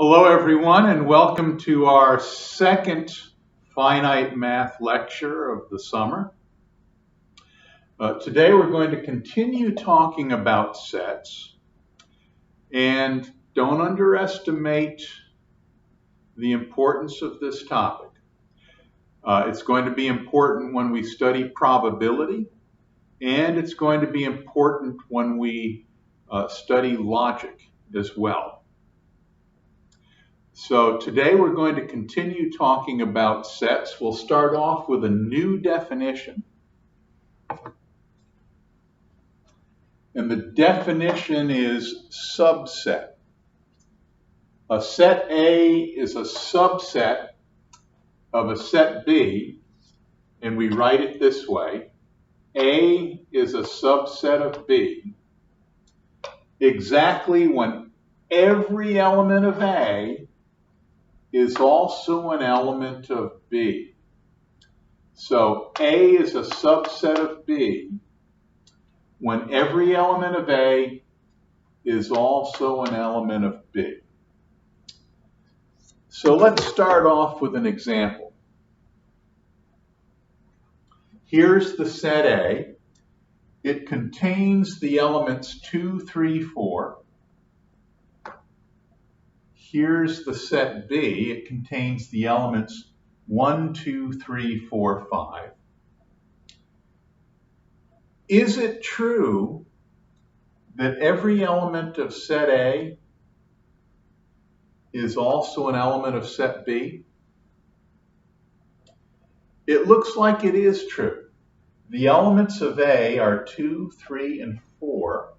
Hello everyone and welcome to our second finite math lecture of the summer. Today we're going to continue talking about sets, and don't underestimate the importance of this topic. It's going to be important when we study probability, and it's going to be important when we study logic as well. So today we're going to continue talking about sets. We'll start off with a new definition. And the definition is subset. A set A is a subset of a set B, and we write it this way. A is a subset of B exactly when every element of A is also an element of B. So A is a subset of B when every element of A is also an element of B. So let's start off with an example. Here's the set A. It contains the elements 2, 3, 4. Here's the set B. It contains the elements 1, 2, 3, 4, 5. Is it true that every element of set A is also an element of set B? It looks like it is true. The elements of A are 2, 3, and 4,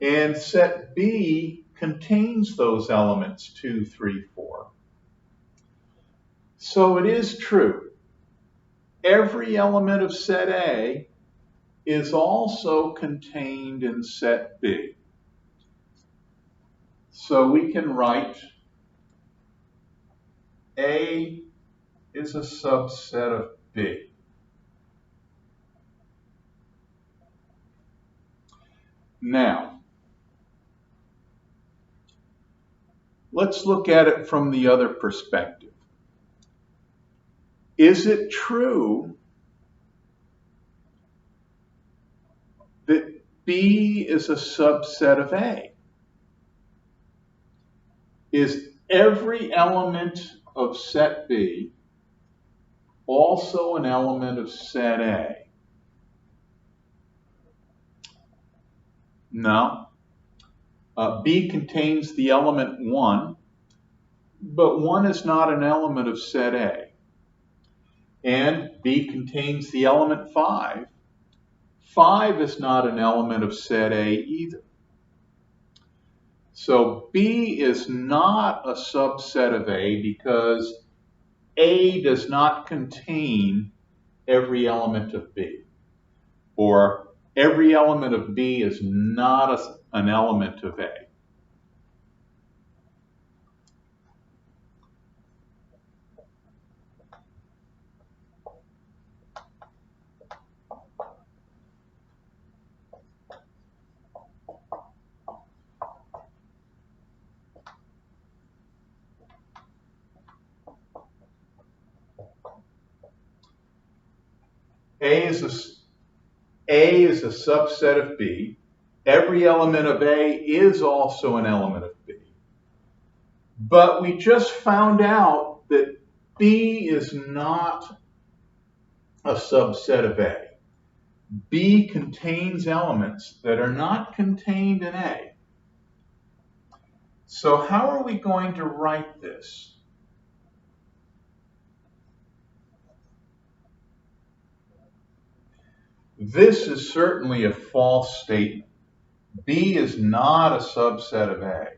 and set B contains those elements 2, 3, 4. So it is true. Every element of set A is also contained in set B. So we can write A is a subset of B. Now, let's look at it from the other perspective. Is it true that B is a subset of A? Is every element of set B also an element of set A? No. B contains the element 1, but 1 is not an element of set A. And B contains the element 5. 5 is not an element of set A either. So B is not a subset of A because A does not contain every element of B. Or every element of B is not an element of A. A is a subset of B. Every element of A is also an element of B. But we just found out that B is not a subset of A. B contains elements that are not contained in A. So how are we going to write this? This is certainly a false statement. B is not a subset of A.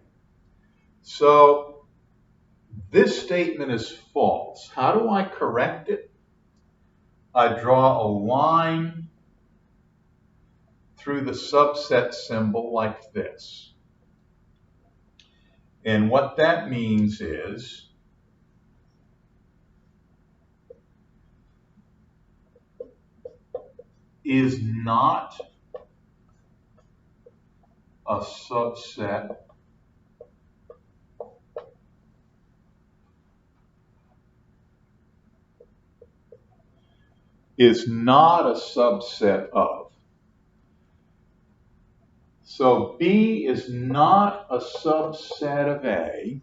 So this statement is false. How do I correct it? I draw a line through the subset symbol like this. And what that means is not a subset is not a subset of. So B is not a subset of A.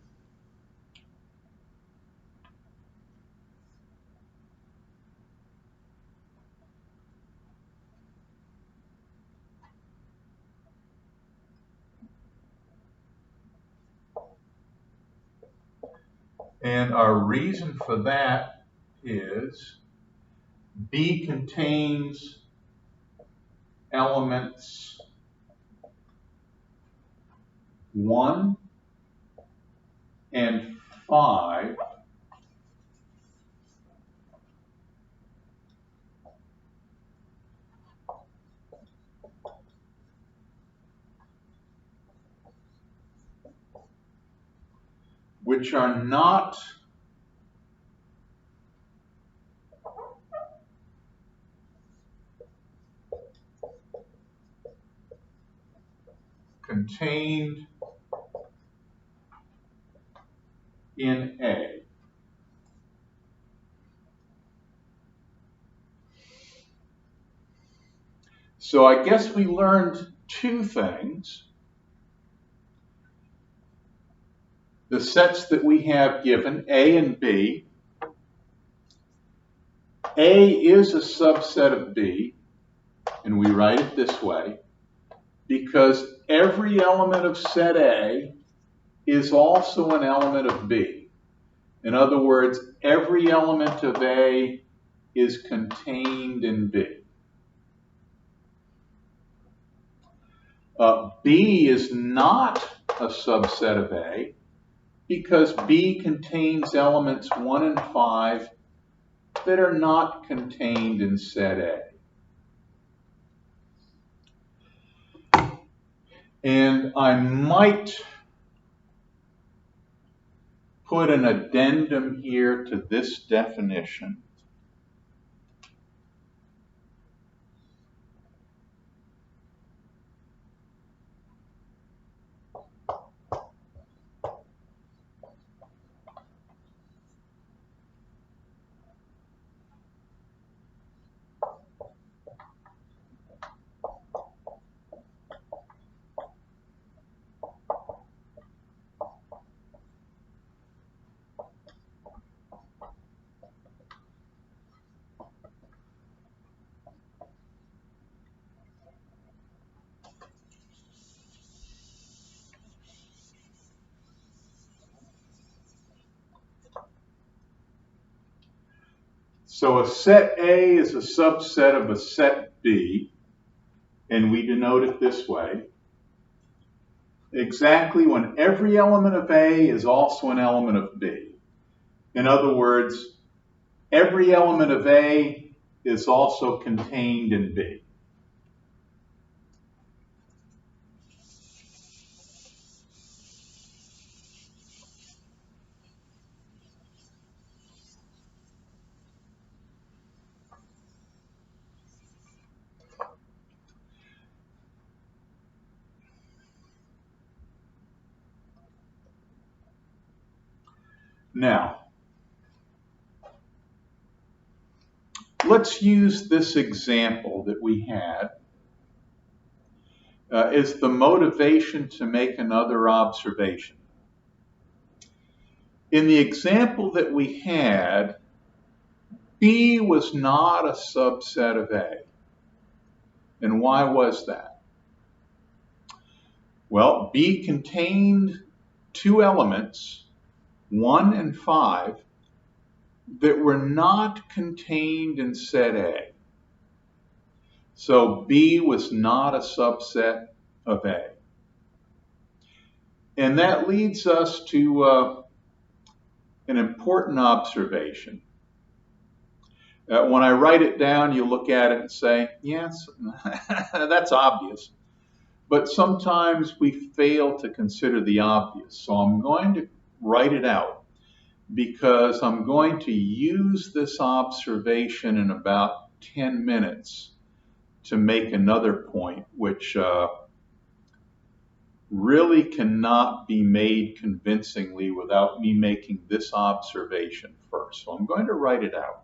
And our reason for that is B contains elements 1 and 5 which are not contained in A. So I guess we learned two things. The sets that we have given, A and B. A is a subset of B, and we write it this way, because every element of set A is also an element of B. In other words, every element of A is contained in B. B is not a subset of A because B contains elements 1 and 5 that are not contained in set A. And I might put an addendum here to this definition. So a set A is a subset of a set B, and we denote it this way. Exactly when every element of A is also an element of B. In other words, every element of A is also contained in B. Now, let's use this example that we had as the motivation to make another observation. In the example that we had, B was not a subset of A. And why was that? Well, B contained two elements, 1 and 5, that were not contained in set A. So B was not a subset of A. And that leads us to an important observation. When I write it down, you look at it and say, yes, that's obvious. But sometimes we fail to consider the obvious. So I'm going to write it out because I'm going to use this observation in about 10 minutes to make another point, which really cannot be made convincingly without me making this observation first. So I'm going to write it out.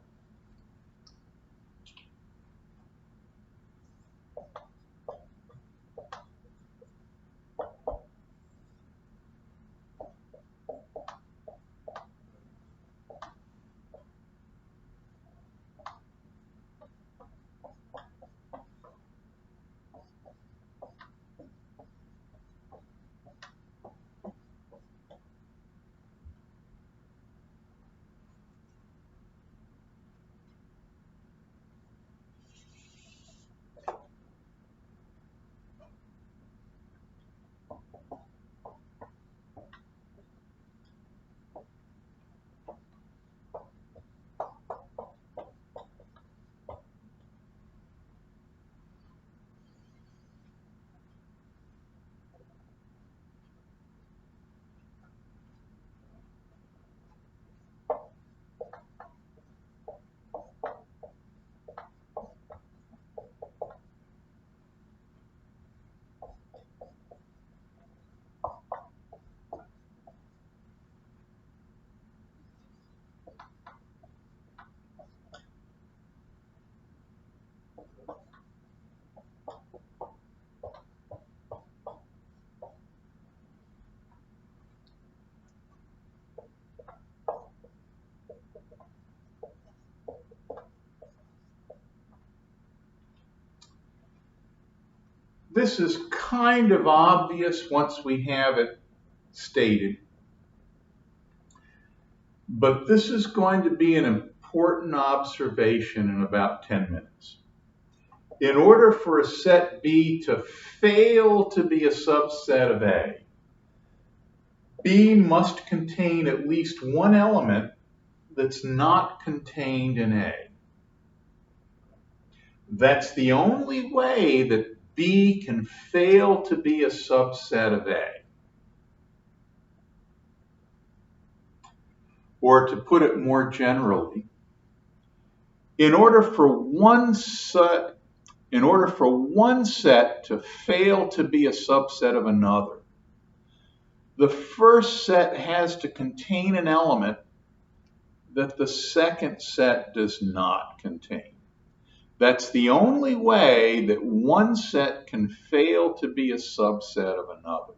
This is kind of obvious once we have it stated, but this is going to be an important observation in about 10 minutes. In order for a set B to fail to be a subset of A, B must contain at least one element that's not contained in A. That's the only way that B can fail to be a subset of A. Or to put it more generally, in order for one set to fail to be a subset of another, the first set has to contain an element that the second set does not contain. That's the only way that one set can fail to be a subset of another.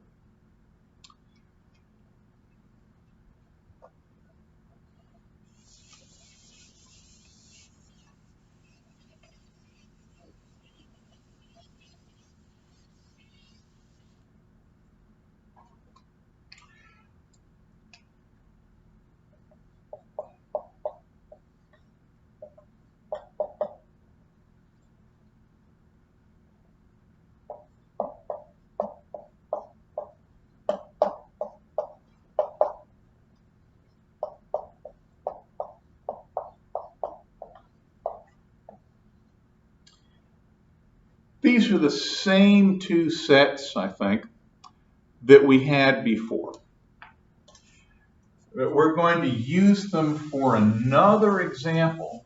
These are the same two sets, I think, that we had before. But we're going to use them for another example.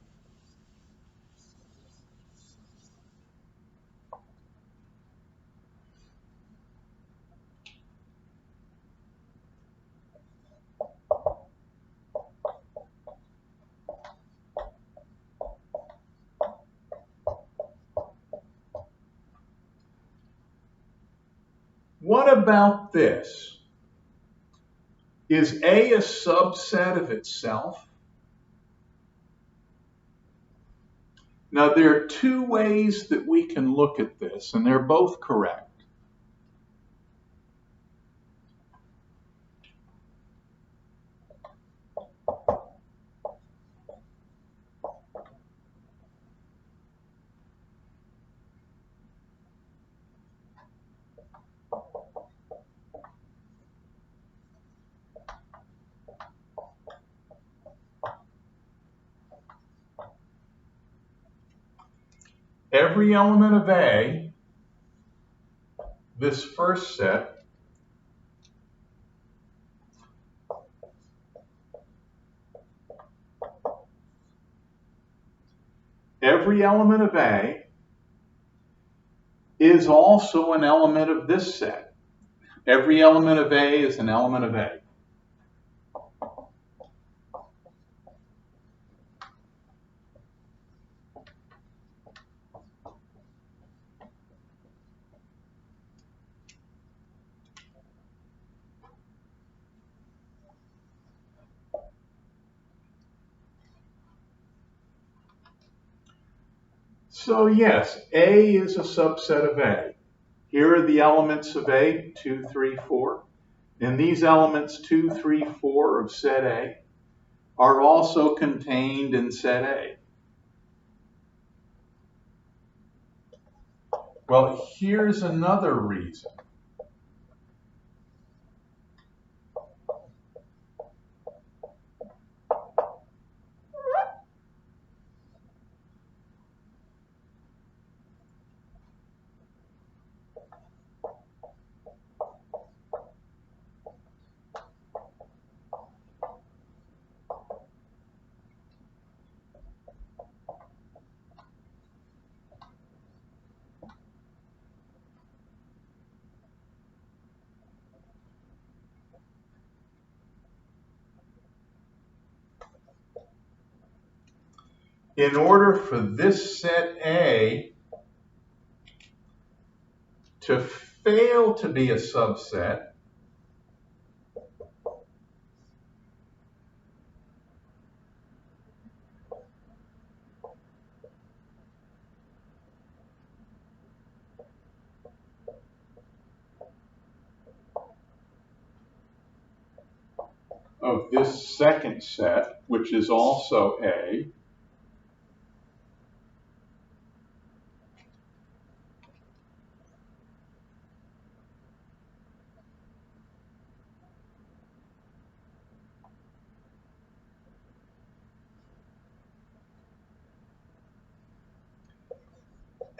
What about this? Is A a subset of itself? Now, there are two ways that we can look at this, and they're both correct. Every element of A, this first set, every element of A is also an element of this set. Every element of A is an element of A. So yes, A is a subset of A. Here are the elements of A, 2, 3, 4. And these elements 2, 3, 4 of set A are also contained in set A. Well, here's another reason. In order for this set A to fail to be a subset, of this second set, which is also A,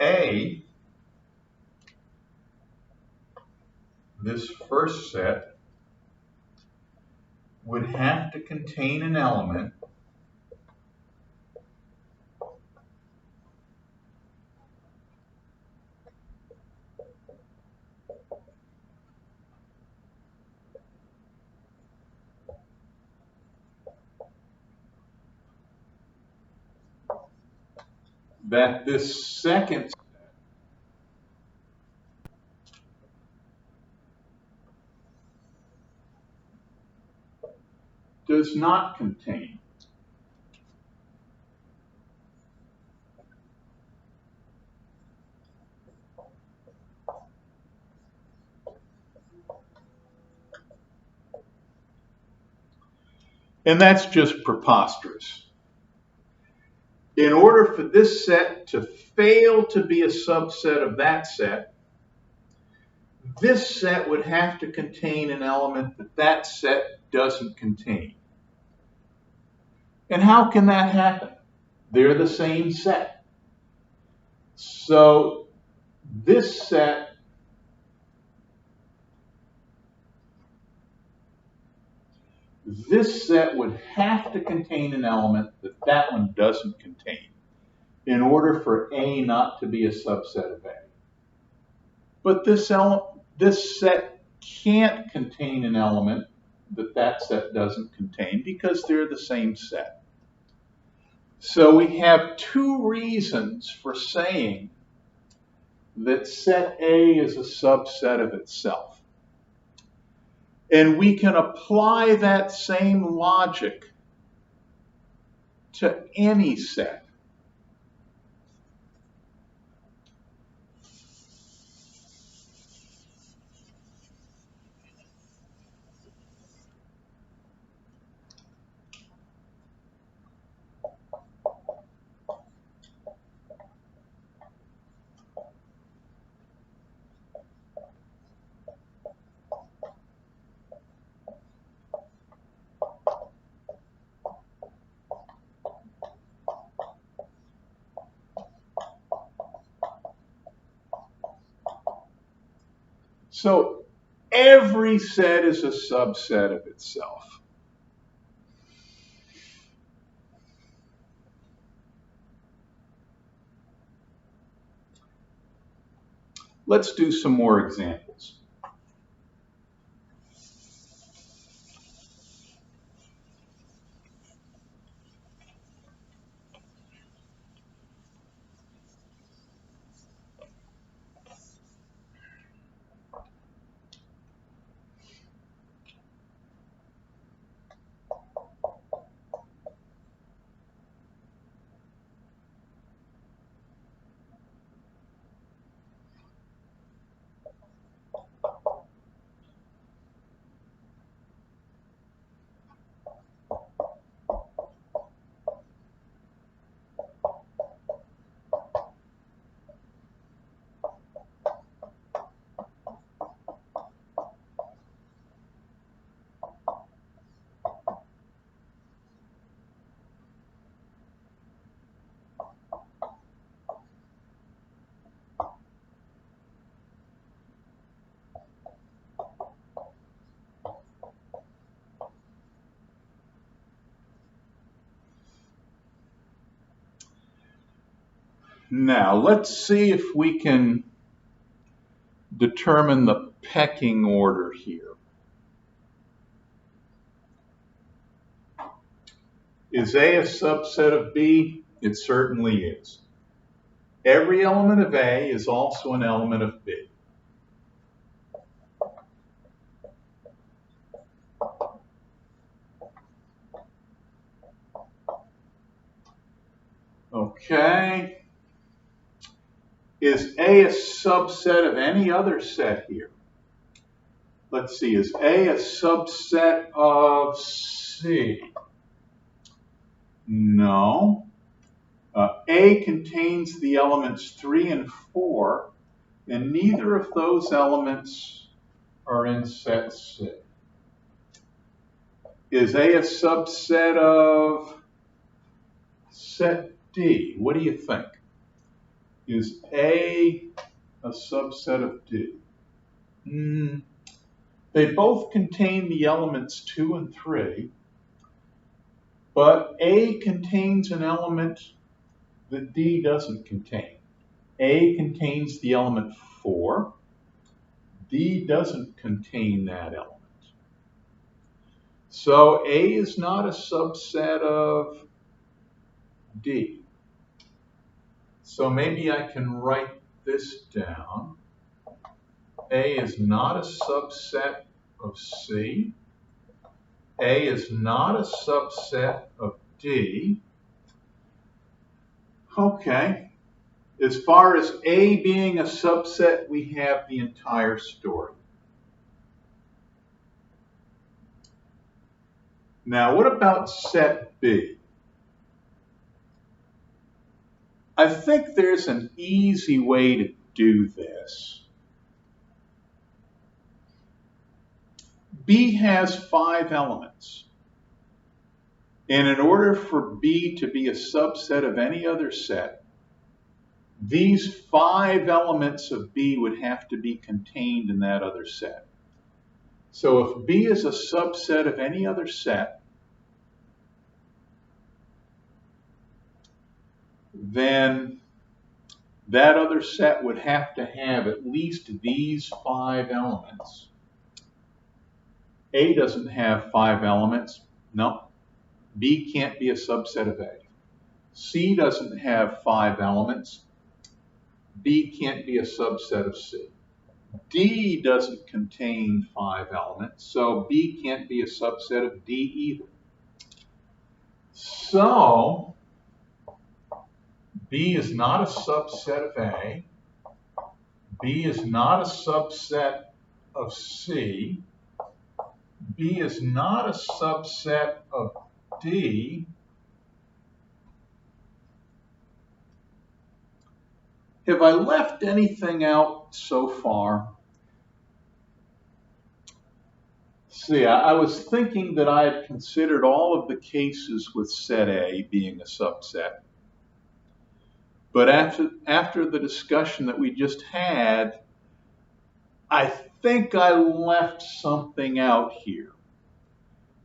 A, this first set, would have to contain an element that this second set does not contain. And that's just preposterous. In order for this set to fail to be a subset of that set, this set would have to contain an element that that set doesn't contain. And how can that happen? They're the same set. So this set would have to contain an element that that one doesn't contain in order for A not to be a subset of A. But this set can't contain an element that that set doesn't contain because they're the same set. So we have two reasons for saying that set A is a subset of itself. And we can apply that same logic to any set. So every set is a subset of itself. Let's do some more examples. Now, let's see if we can determine the pecking order here. Is A a subset of B? It certainly is. Every element of A is also an element of B. Okay. Is A a subset of any other set here? let's see, is A a subset of C? No. A contains the elements 3 and 4, and neither of those elements are in set C. Is A a subset of set D? What do you think? Is A a subset of D? They both contain the elements 2 and 3, but A contains an element that D doesn't contain. A contains the element 4. D doesn't contain that element. So A is not a subset of D. So maybe I can write this down. A is not a subset of C. A is not a subset of D. Okay. As far as A being a subset, we have the entire story. Now, what about set B? I think there's an easy way to do this. B has 5 elements. And in order for B to be a subset of any other set, these 5 elements of B would have to be contained in that other set. So if B is a subset of any other set, then that other set would have to have at least these 5 elements. A doesn't have 5 elements. No. B can't be a subset of A. C doesn't have 5 elements. B can't be a subset of C. D doesn't contain 5 elements, so B can't be a subset of D either. So B is not a subset of A. B is not a subset of C. B is not a subset of D. Have I left anything out so far? See, I was thinking that I had considered all of the cases with set A being a subset. But after the discussion that we just had, I think I left something out here.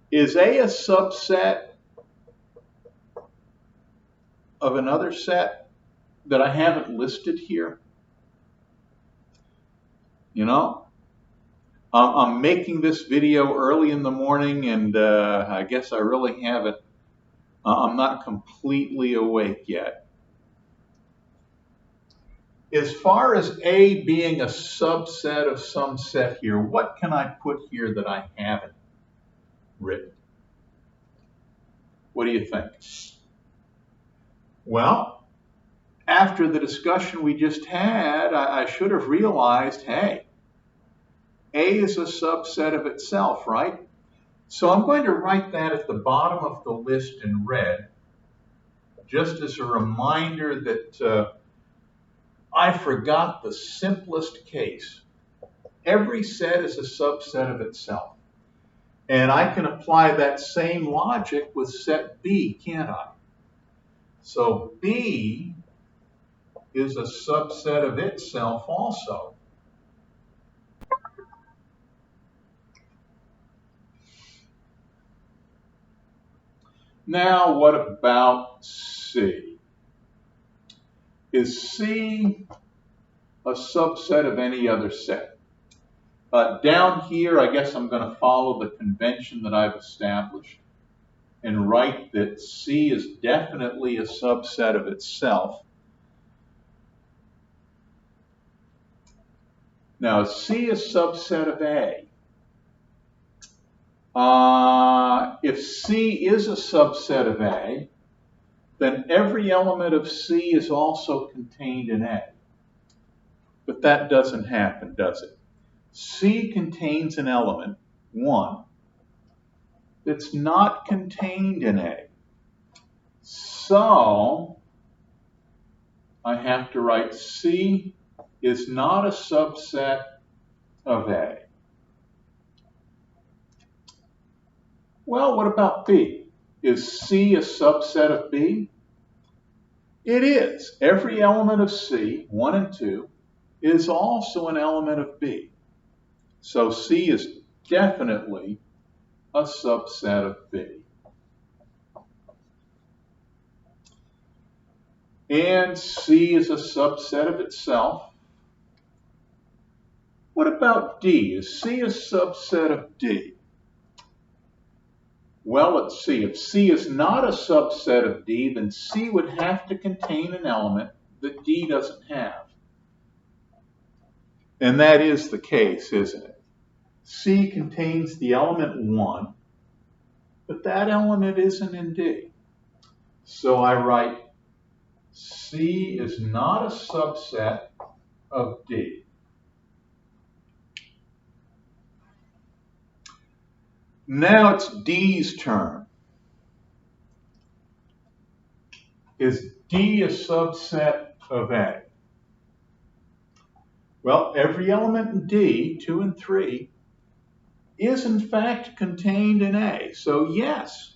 Is A a subset of another set that I haven't listed here? You know, I'm making this video early in the morning, and I guess I really haven't, I'm not completely awake yet. As far as A being a subset of some set here, what can I put here that I haven't written? What do you think? Well, after the discussion we just had, I should have realized, hey, A is a subset of itself, right? So I'm going to write that at the bottom of the list in red, just as a reminder that I forgot the simplest case. Every set is a subset of itself. And I can apply that same logic with set B, can't I? So B is a subset of itself also. Now, what about C? Is C a subset of any other set? Down here, I guess I'm going to follow the convention that I've established and write that C is definitely a subset of itself. Now, is C a subset of A? If C is a subset of A, then every element of C is also contained in A. But that doesn't happen, does it? C contains an element, 1, that's not contained in A. So I have to write C is not a subset of A. Well, what about B? Is C a subset of B? It is. Every element of C, 1 and 2, is also an element of B. So C is definitely a subset of B. And C is a subset of itself. What about D? Is C a subset of D? Well, let's see. If C is not a subset of D, then C would have to contain an element that D doesn't have. And that is the case, isn't it? C contains the element 1, but that element isn't in D. So I write C is not a subset of D. Now it's D's turn. Is D a subset of A? Well, every element in D, 2 and 3, is in fact contained in A. So yes,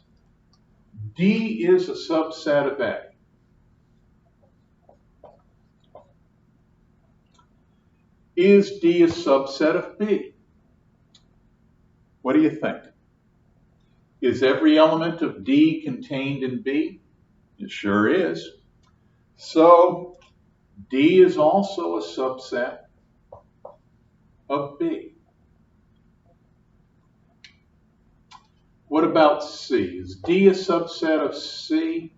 D is a subset of A. Is D a subset of B? What do you think? Is every element of D contained in B? It sure is. So D is also a subset of B. What about C? Is D a subset of C?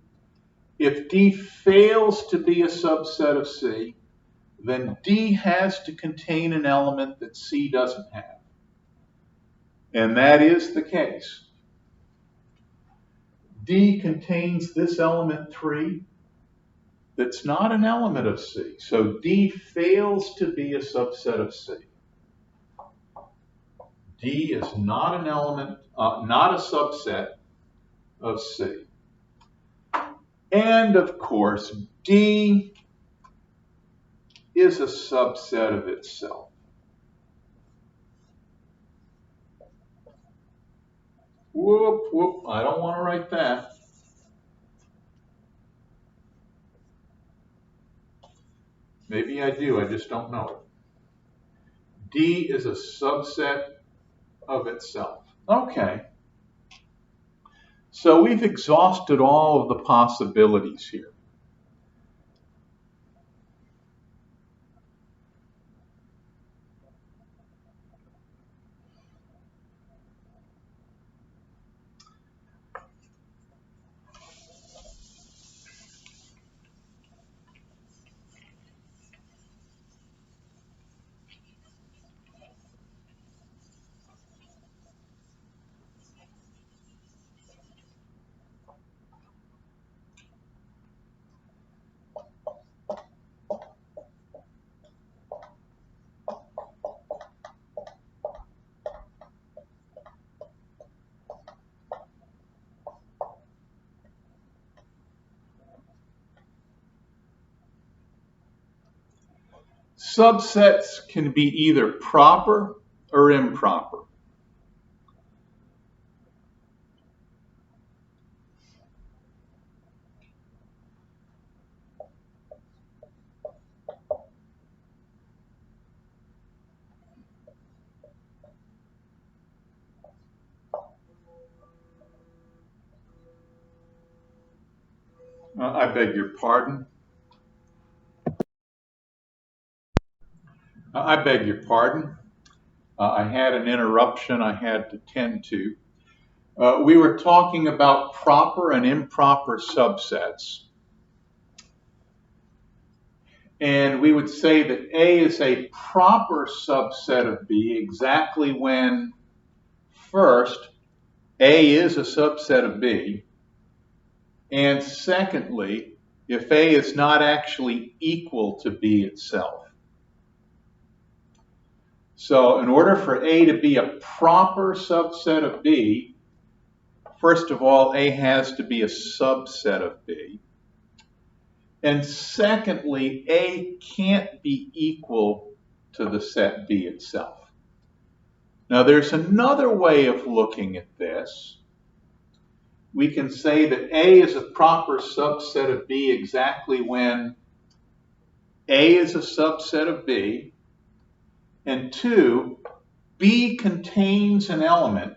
If D fails to be a subset of C, then D has to contain an element that C doesn't have. And that is the case. D contains this element 3 that's not an element of C. So D fails to be a subset of C. D is not an element, not a subset of C. And of course, D is a subset of itself. Whoop, whoop, I don't want to write that. Maybe I do, I just don't know it. D is a subset of itself. Okay. So we've exhausted all of the possibilities here. Subsets can be either proper or improper. I beg your pardon. I beg your pardon. I had an interruption I had to tend to. We were talking about proper and improper subsets. And we would say that A is a proper subset of B exactly when, first, A is a subset of B, and secondly, if A is not actually equal to B itself. So in order for A to be a proper subset of B, first of all, A has to be a subset of B. And secondly, A can't be equal to the set B itself. Now there's another way of looking at this. We can say that A is a proper subset of B exactly when A is a subset of B, and two, B contains an element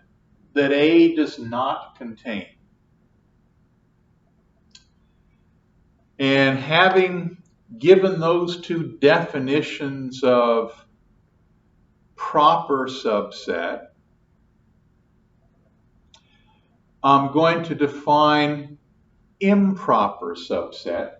that A does not contain. And having given those two definitions of proper subset, I'm going to define improper subset.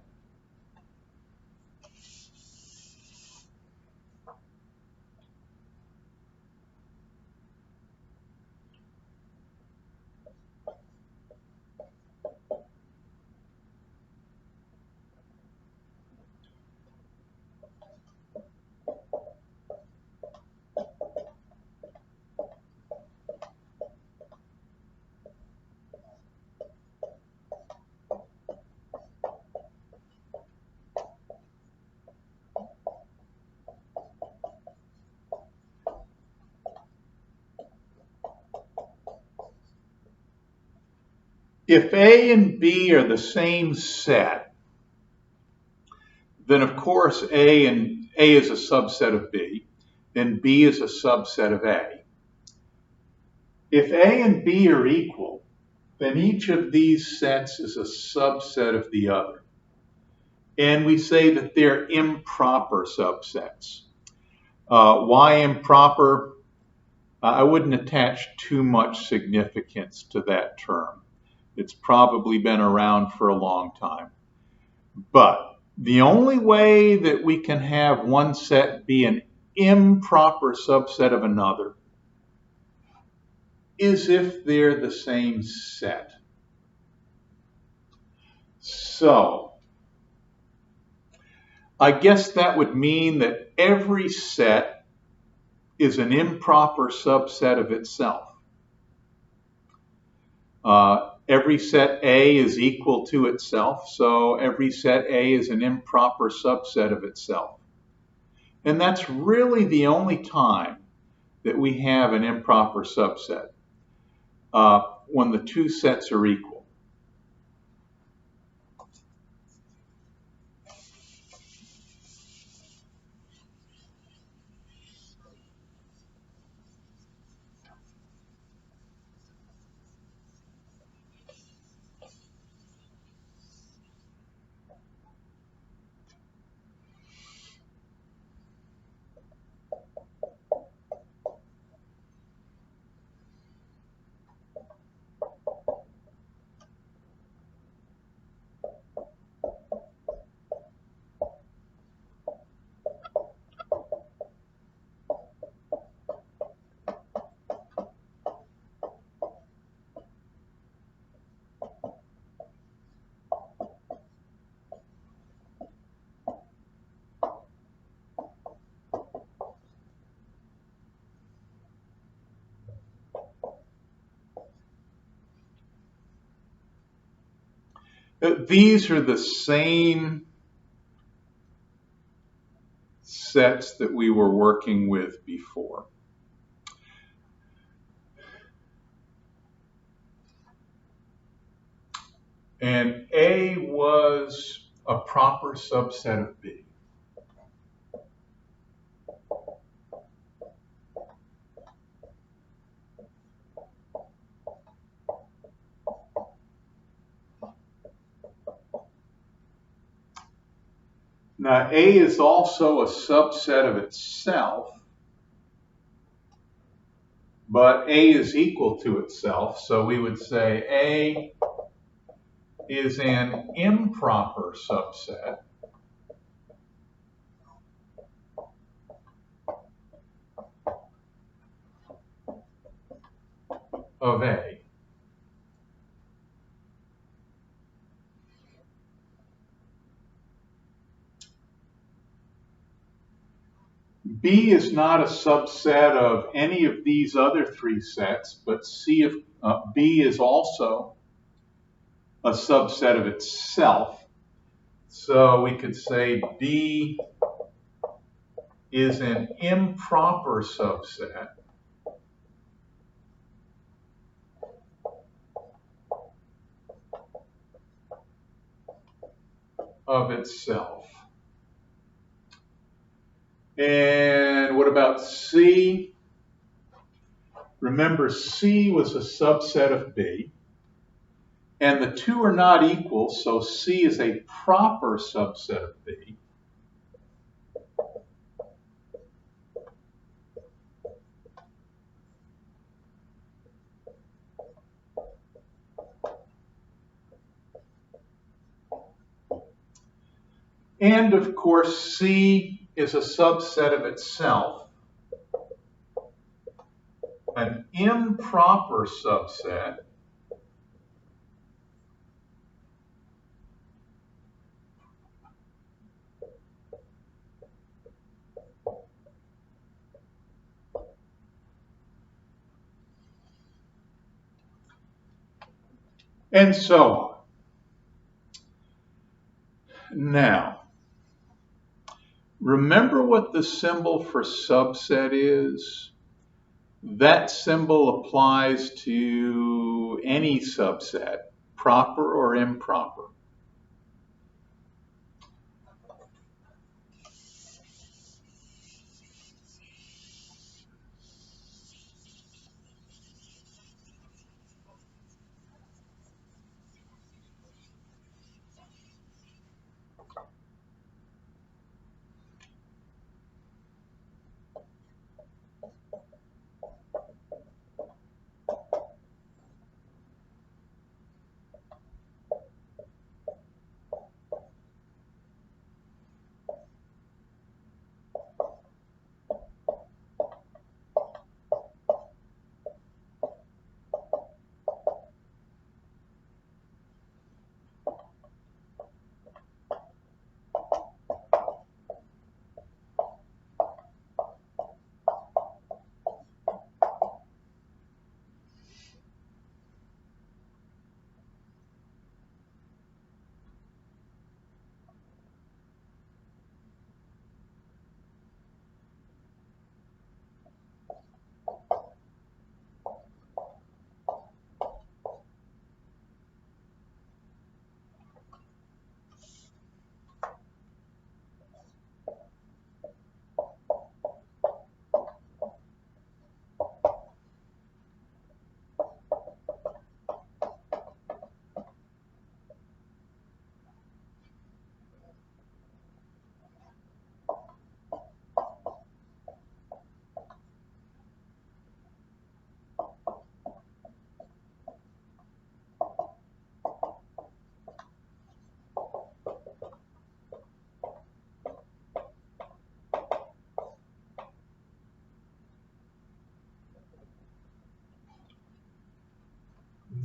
If A and B are the same set, then of course A is a subset of B, and B is a subset of A. If A and B are equal, then each of these sets is a subset of the other. And we say that they're improper subsets. Why improper? I wouldn't attach too much significance to that term. It's probably been around for a long time. But the only way that we can have one set be an improper subset of another is if they're the same set. So, I guess that would mean that every set is an improper subset of itself. Every set A is equal to itself, so every set A is an improper subset of itself. And that's really the only time that we have an improper subset, when the two sets are equal. These are the same sets that we were working with before. And A was a proper subset of B. Now, A is also a subset of itself, but A is equal to itself, so we would say A is an improper subset of A. B is not a subset of any of these other three sets, but B is also a subset of itself. So we could say B is an improper subset of itself. And what about C? Remember, C was a subset of B, and the two are not equal, so C is a proper subset of B. And of course, C is a subset of itself. An improper subset and so on. Now, remember what the symbol for subset is? That symbol applies to any subset, proper or improper.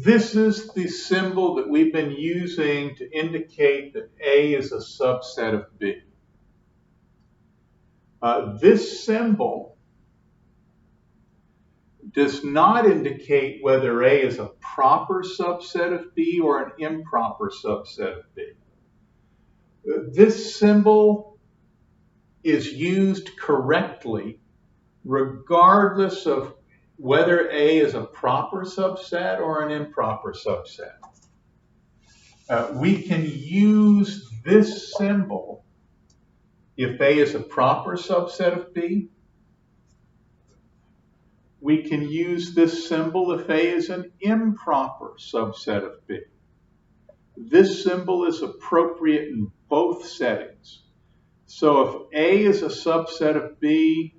This is the symbol that we've been using to indicate that A is a subset of B. This symbol does not indicate whether A is a proper subset of B or an improper subset of B. This symbol is used correctly regardless of whether A is a proper subset or an improper subset. We can use this symbol if A is a proper subset of B. We can use this symbol if A is an improper subset of B. This symbol is appropriate in both settings. So if A is a subset of B,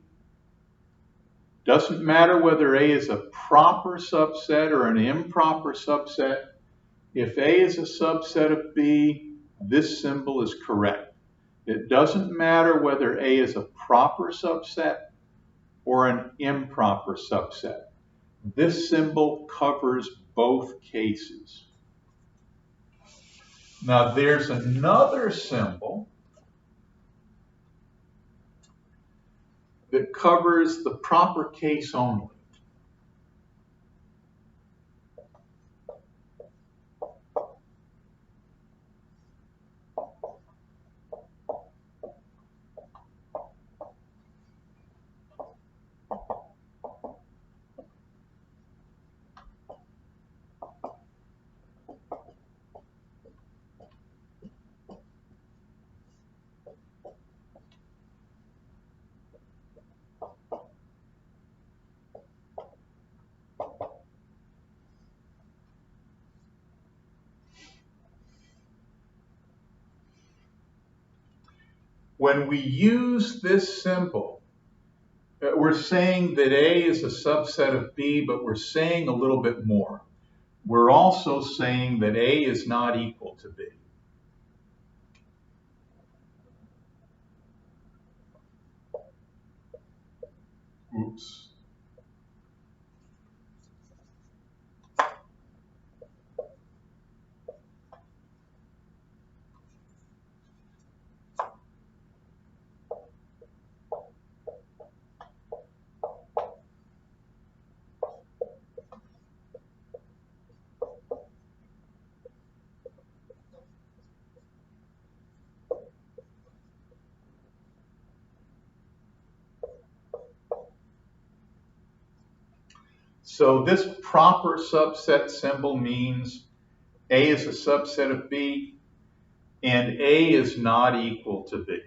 doesn't matter whether A is a proper subset or an improper subset. If A is a subset of B, this symbol is correct. It doesn't matter whether A is a proper subset or an improper subset. This symbol covers both cases. Now there's another symbol that covers the proper case only. When we use this symbol, we're saying that A is a subset of B, but we're saying a little bit more. We're also saying that A is not equal to B. Oops. So this proper subset symbol means A is a subset of B, and A is not equal to B.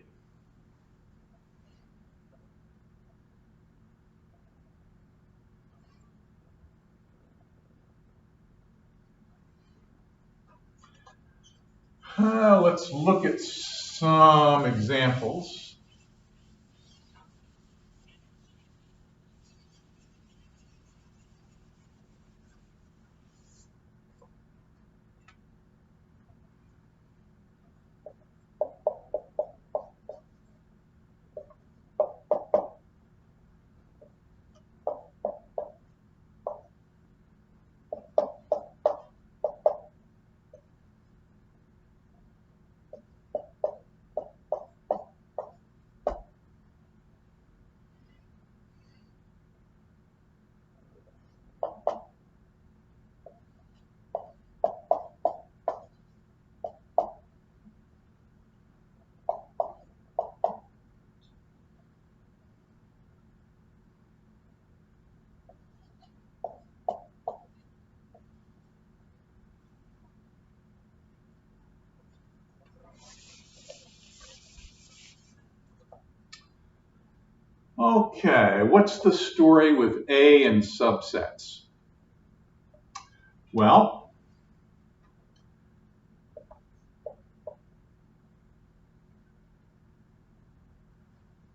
Let's look at some examples. Okay, what's the story with A and subsets? Well,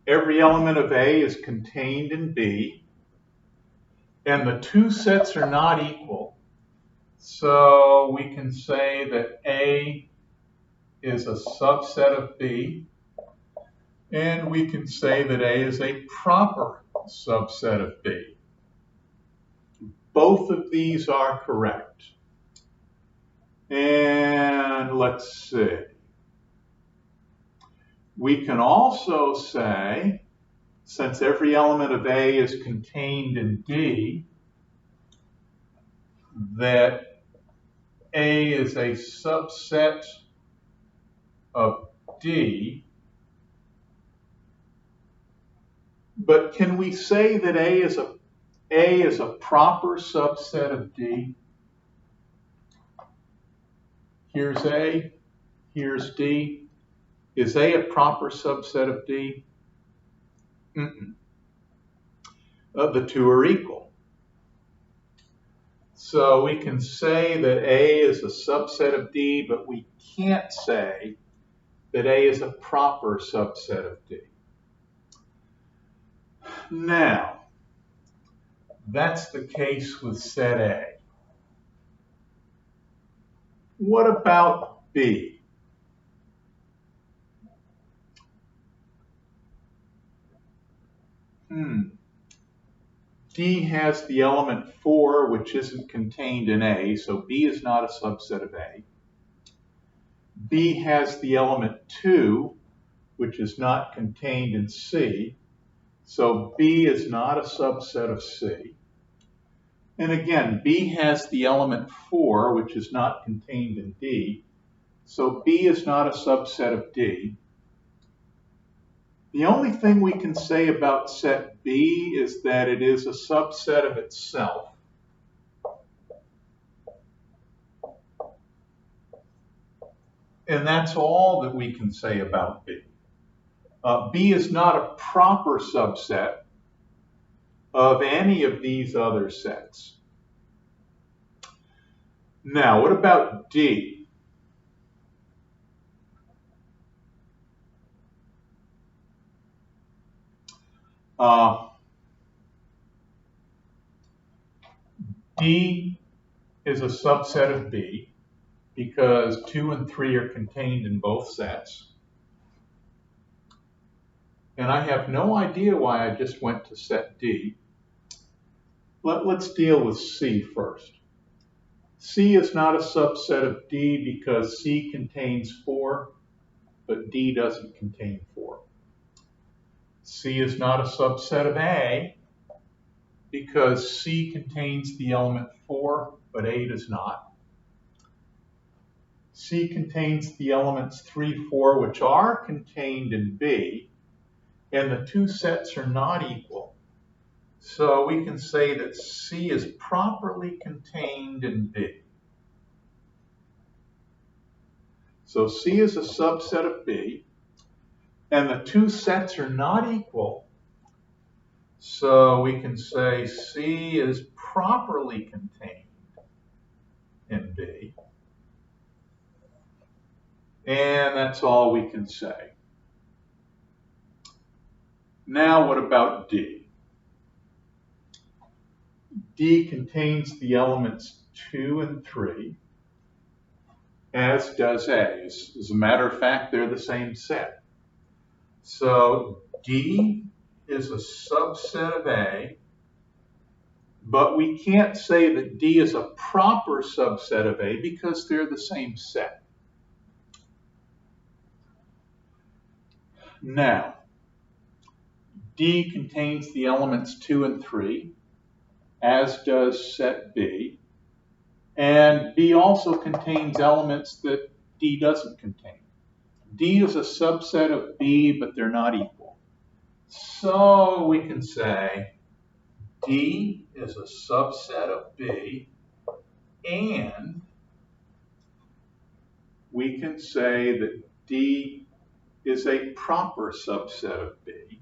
every element of A is contained in B, and the two sets are not equal. So we can say that A is a subset of B, and we can say that A is a proper subset of B. Both of these are correct. And let's see. We can also say, since every element of A is contained in D, that A is a subset of D. But can we say that A is a proper subset of D? Here's A, here's D. Is A a proper subset of D? The two are equal. So we can say that A is a subset of D, but we can't say that A is a proper subset of D. Now, that's the case with set A. What about B? D has the element 4, which isn't contained in A, so B is not a subset of A. B has the element 2, which is not contained in C, So B is not a subset of C. And again, B has the element 4, which is not contained in D. So B is not a subset of D. The only thing we can say about set B is that it is a subset of itself. And that's all that we can say about B. B is not a proper subset of any of these other sets. Now, what about D? D is a subset of B because 2 and 3 are contained in both sets. And I have no idea why I just went to set D. Let's deal with C first. C is not a subset of D because C contains 4, but D doesn't contain 4. C is not a subset of A because C contains the element 4, but A does not. C contains the elements 3, 4, which are contained in B, and the two sets are not equal. So we can say that C is properly contained in B. So C is a subset of B, and the two sets are not equal. So we can say C is properly contained in B. And that's all we can say. Now what about D? D contains the elements 2 and 3, as does A. As a matter of fact, they're the same set. So D is a subset of A, but we can't say that D is a proper subset of A because they're the same set. Now, D contains the elements 2 and 3, as does set B. And B also contains elements that D doesn't contain. D is a subset of B, but they're not equal. So we can say D is a subset of B, and we can say that D is a proper subset of B.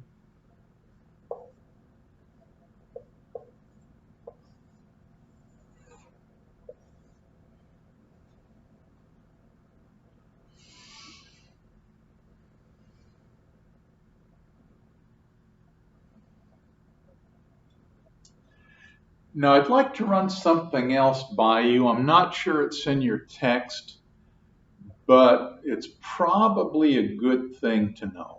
Now, I'd like to run something else by you. I'm not sure it's in your text, but it's probably a good thing to know.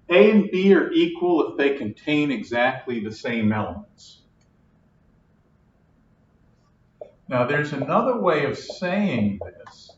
A and B are equal if they contain exactly the same elements. Now, there's another way of saying this.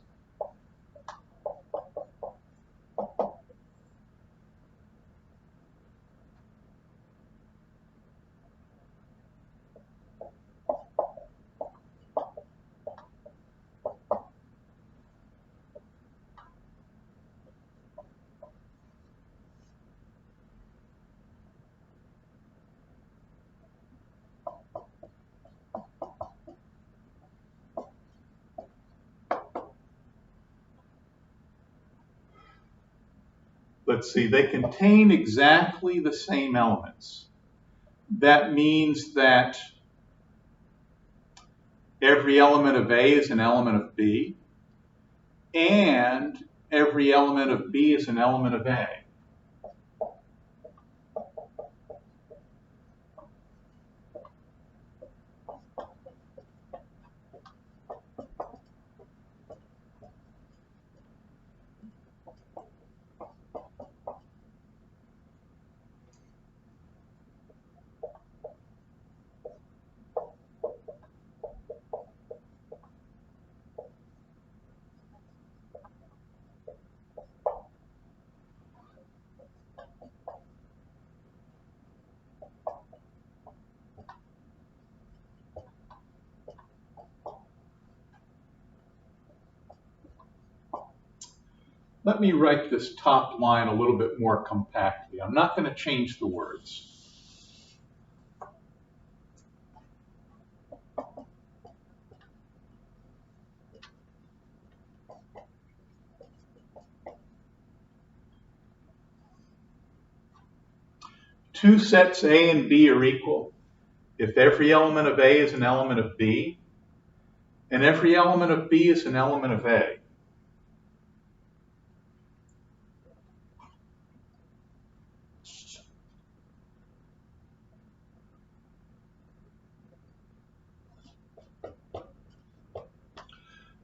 let's see, they contain exactly the same elements. That means that every element of A is an element of B, and every element of B is an element of A. Let me write this top line a little bit more compactly. I'm not going to change the words. Two sets A and B are equal if every element of A is an element of B, and every element of B is an element of A.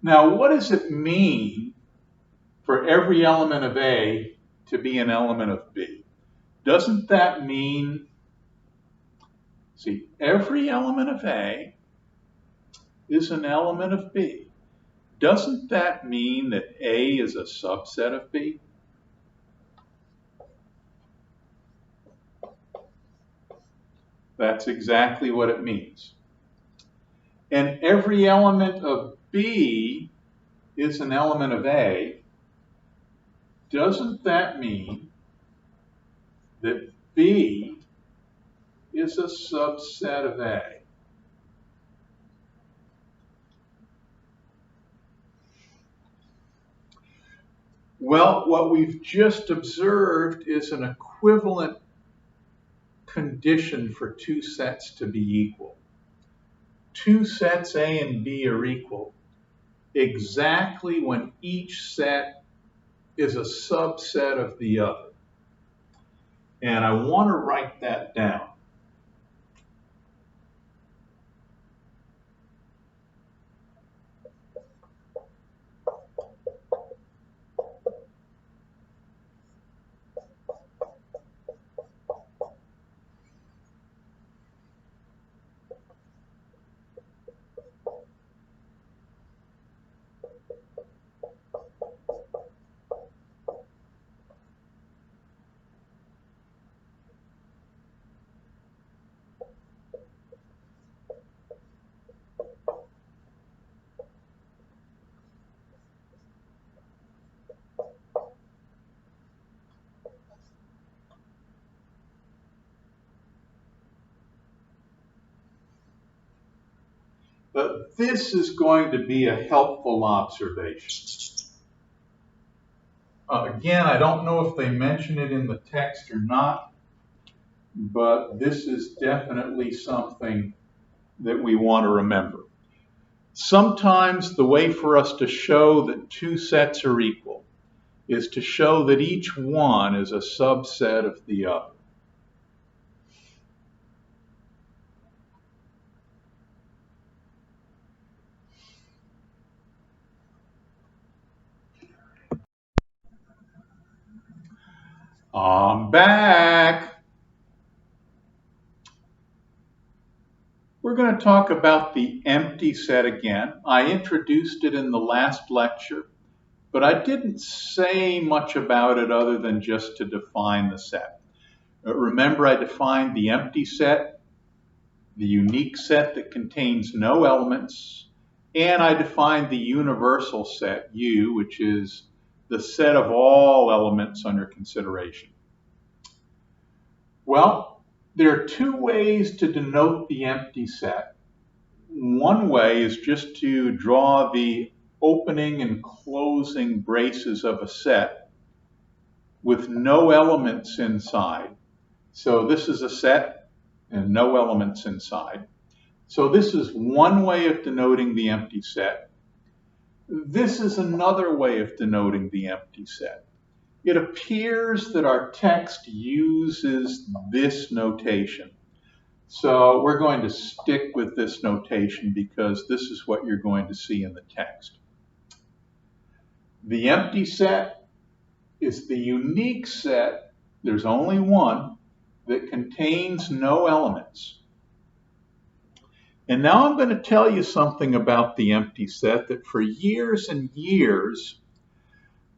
Now, what does it mean for every element of A to be an element of B? Doesn't that mean, see, every element of A is an element of B. Doesn't that mean that A is a subset of B? That's exactly what it means. And every element of B is an element of A. Doesn't that mean that B is a subset of A? Well, what we've just observed is an equivalent condition for two sets to be equal. Two sets A and B are equal exactly when each set is a subset of the other. And I want to write that down. But this is going to be a helpful observation. Again, I don't know if they mention it in the text or not, but this is definitely something that we want to remember. Sometimes the way for us to show that two sets are equal is to show that each one is a subset of the other. I'm back. We're going to talk about the empty set again. I introduced it in the last lecture, but I didn't say much about it other than just to define the set. Remember, I defined the empty set, the unique set that contains no elements, and I defined the universal set, U, which is the set of all elements under consideration. Well, there are two ways to denote the empty set. One way is just to draw the opening and closing braces of a set with no elements inside. So this is a set and no elements inside. So this is one way of denoting the empty set. This is another way of denoting the empty set. It appears that our text uses this notation. So we're going to stick with this notation because this is what you're going to see in the text. The empty set is the unique set, there's only one, that contains no elements. And now I'm going to tell you something about the empty set that for years and years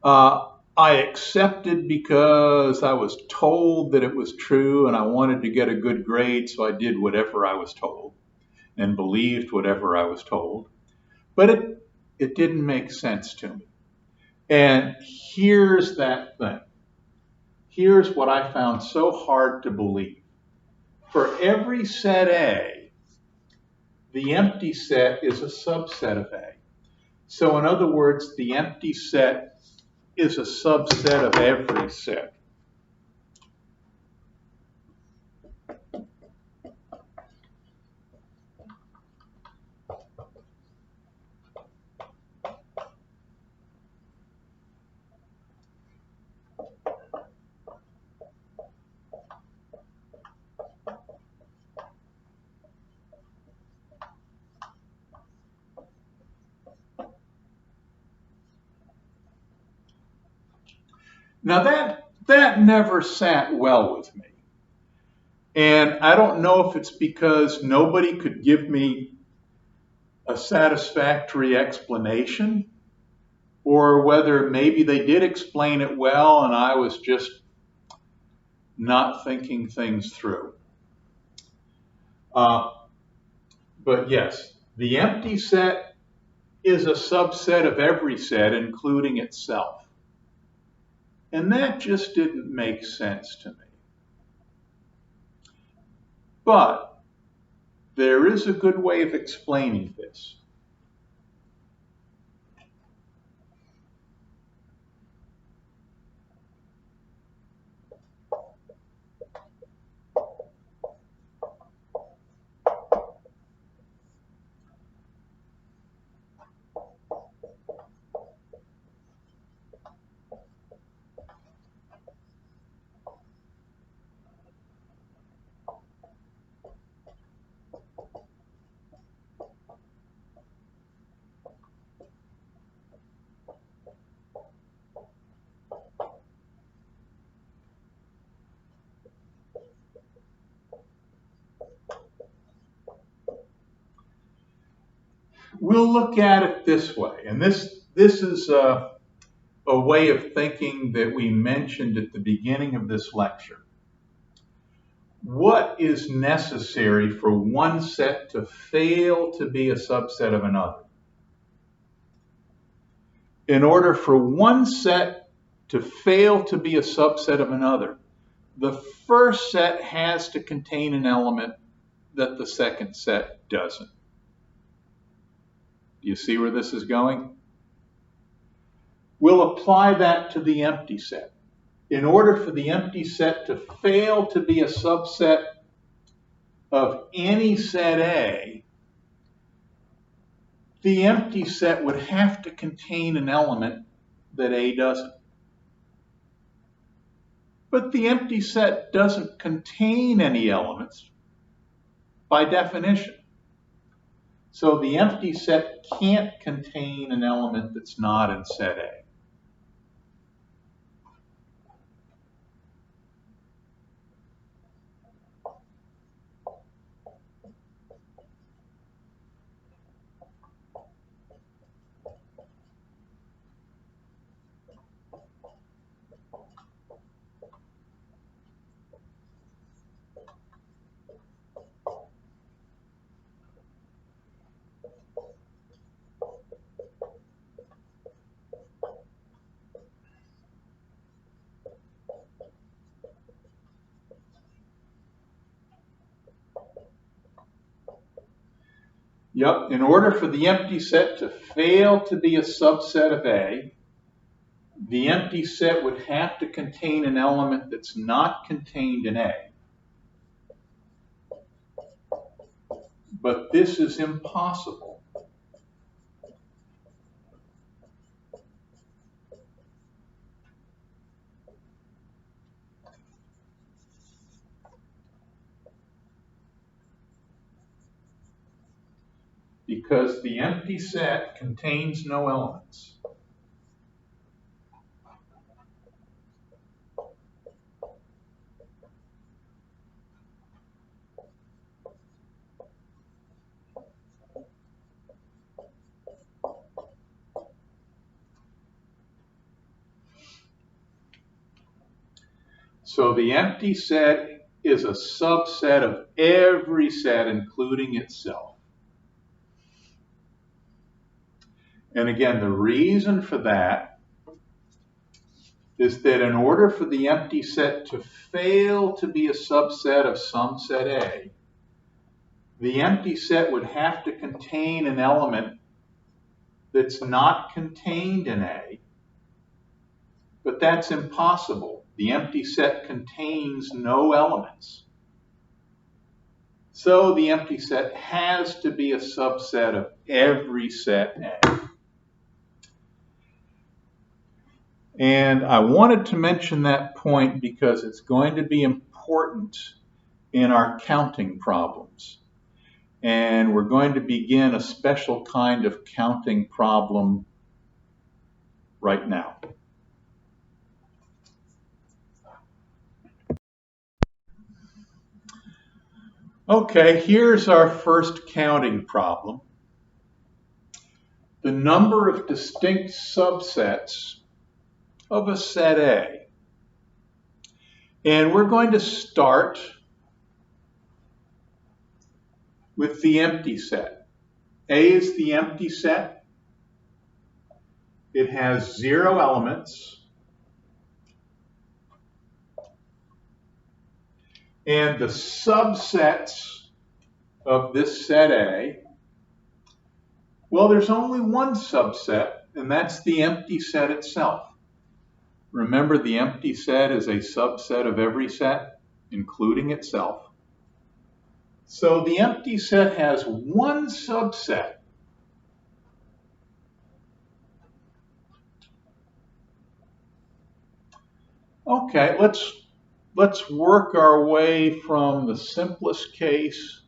I accepted because I was told that it was true and I wanted to get a good grade, so I did whatever I was told and believed whatever I was told. But it didn't make sense to me. And here's that thing. Here's what I found so hard to believe. For every set A, the empty set is a subset of A. So in other words, the empty set is a subset of every set. Now that never sat well with me. And I don't know if it's because nobody could give me a satisfactory explanation, or whether maybe they did explain it well and I was just not thinking things through. But yes, the empty set is a subset of every set, including itself. And that just didn't make sense to me. But there is a good way of explaining this. We'll look at it this way, and this is a way of thinking that we mentioned at the beginning of this lecture. What is necessary for one set to fail to be a subset of another? In order for one set to fail to be a subset of another, the first set has to contain an element that the second set doesn't. Do you see where this is going? We'll apply that to the empty set. In order for the empty set to fail to be a subset of any set A, the empty set would have to contain an element that A doesn't. But the empty set doesn't contain any elements by definition. So the empty set can't contain an element that's not in set A. Yep, in order for the empty set to fail to be a subset of A, the empty set would have to contain an element that's not contained in A. But this is impossible. Because the empty set contains no elements. So the empty set is a subset of every set, including itself. And again, the reason for that is that in order for the empty set to fail to be a subset of some set A, the empty set would have to contain an element that's not contained in A, but that's impossible. The empty set contains no elements. So the empty set has to be a subset of every set A. And I wanted to mention that point because it's going to be important in our counting problems. And we're going to begin a special kind of counting problem right now. Okay, here's our first counting problem. The number of distinct subsets of a set A. And we're going to start with the empty set. A is the empty set. It has 0 elements. And the subsets of this set A, well, there's only one subset, and that's the empty set itself. Remember, the empty set is a subset of every set, including itself. So the empty set has one subset. Okay, let's work our way from the simplest case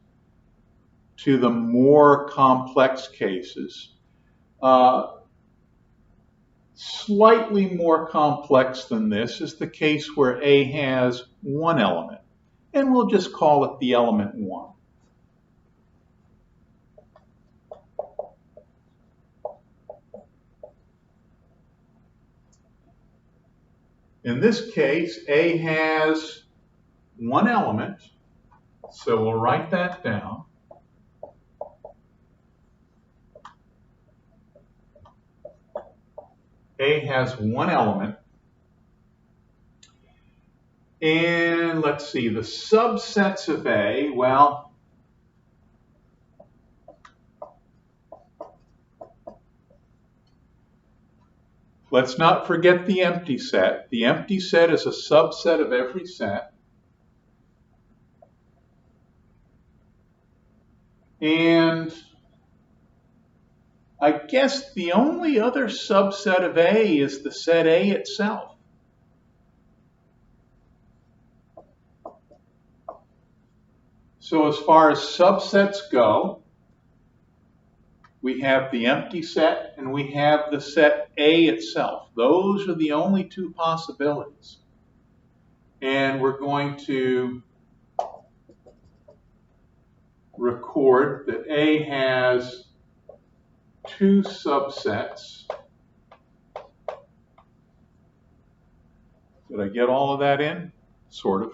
to the more complex cases. Slightly more complex than this is the case where A has one element, and we'll just call it the element 1. In this case, A has one element, so we'll write that down. A has one element. And let's see, the subsets of A, well, let's not forget the empty set. The empty set is a subset of every set. And I guess the only other subset of A is the set A itself. So as far as subsets go, we have the empty set and we have the set A itself. Those are the only two possibilities. And we're going to record that A has two subsets. Did I get all of that in? Sort of.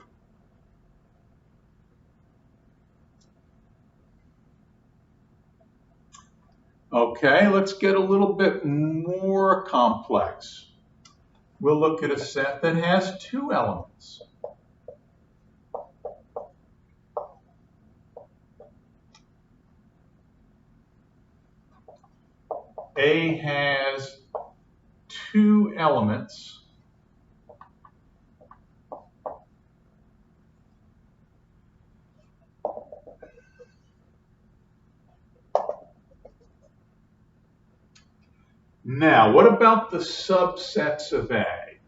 Okay, let's get a little bit more complex. We'll look at a set that has two elements. A has two elements Now, what about the subsets of A?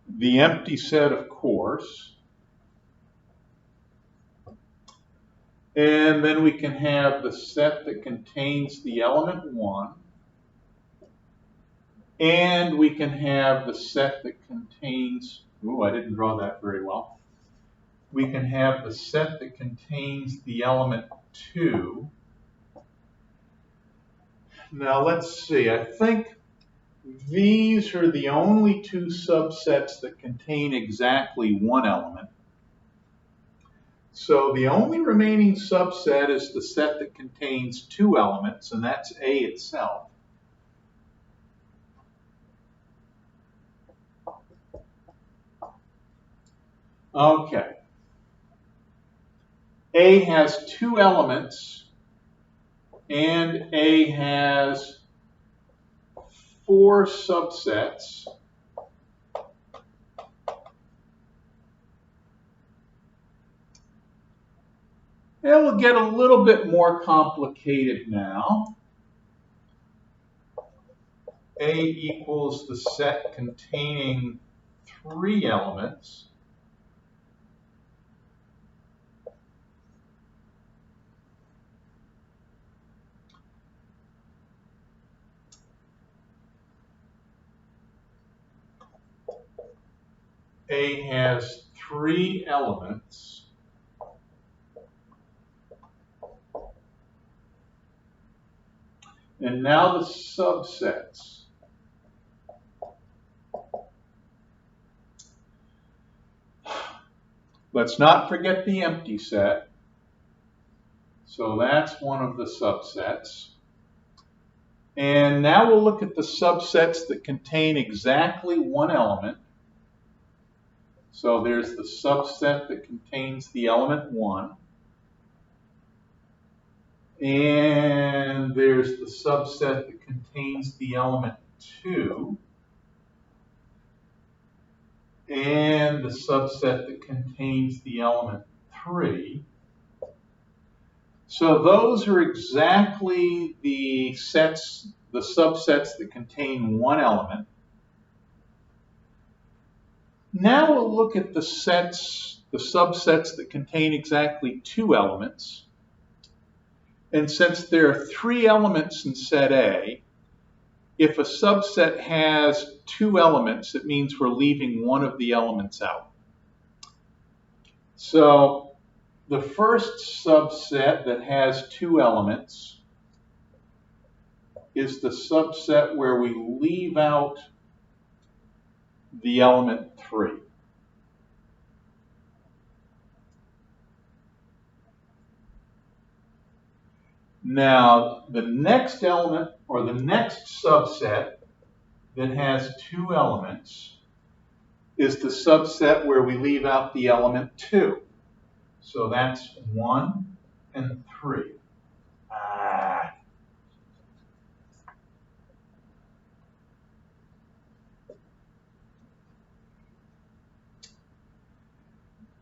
The empty set, of course. And then we can have the set that contains the element 1. And we can have the set that contains, I didn't draw that very well. We can have the set that contains the element 2. Now let's see, I think these are the only two subsets that contain exactly one element. So the only remaining subset is the set that contains two elements, and that's A itself. Okay. A has two elements, and A has 4 subsets. It will get a little bit more complicated now. A equals the set containing 3 elements. A has 3 elements. And now the subsets. Let's not forget the empty set. So that's one of the subsets. And now we'll look at the subsets that contain exactly one element. So there's the subset that contains the element 1. And there's the subset that contains the element 2. And the subset that contains the element 3. So those are exactly the subsets that contain one element. Now we'll look at the subsets that contain exactly 2 elements. And since there are 3 elements in set A, if a subset has 2 elements, it means we're leaving one of the elements out. So the first subset that has 2 elements is the subset where we leave out the element 3. Now, the next element, or the next subset that has 2 elements, is the subset where we leave out the element 2. So that's 1 and 3.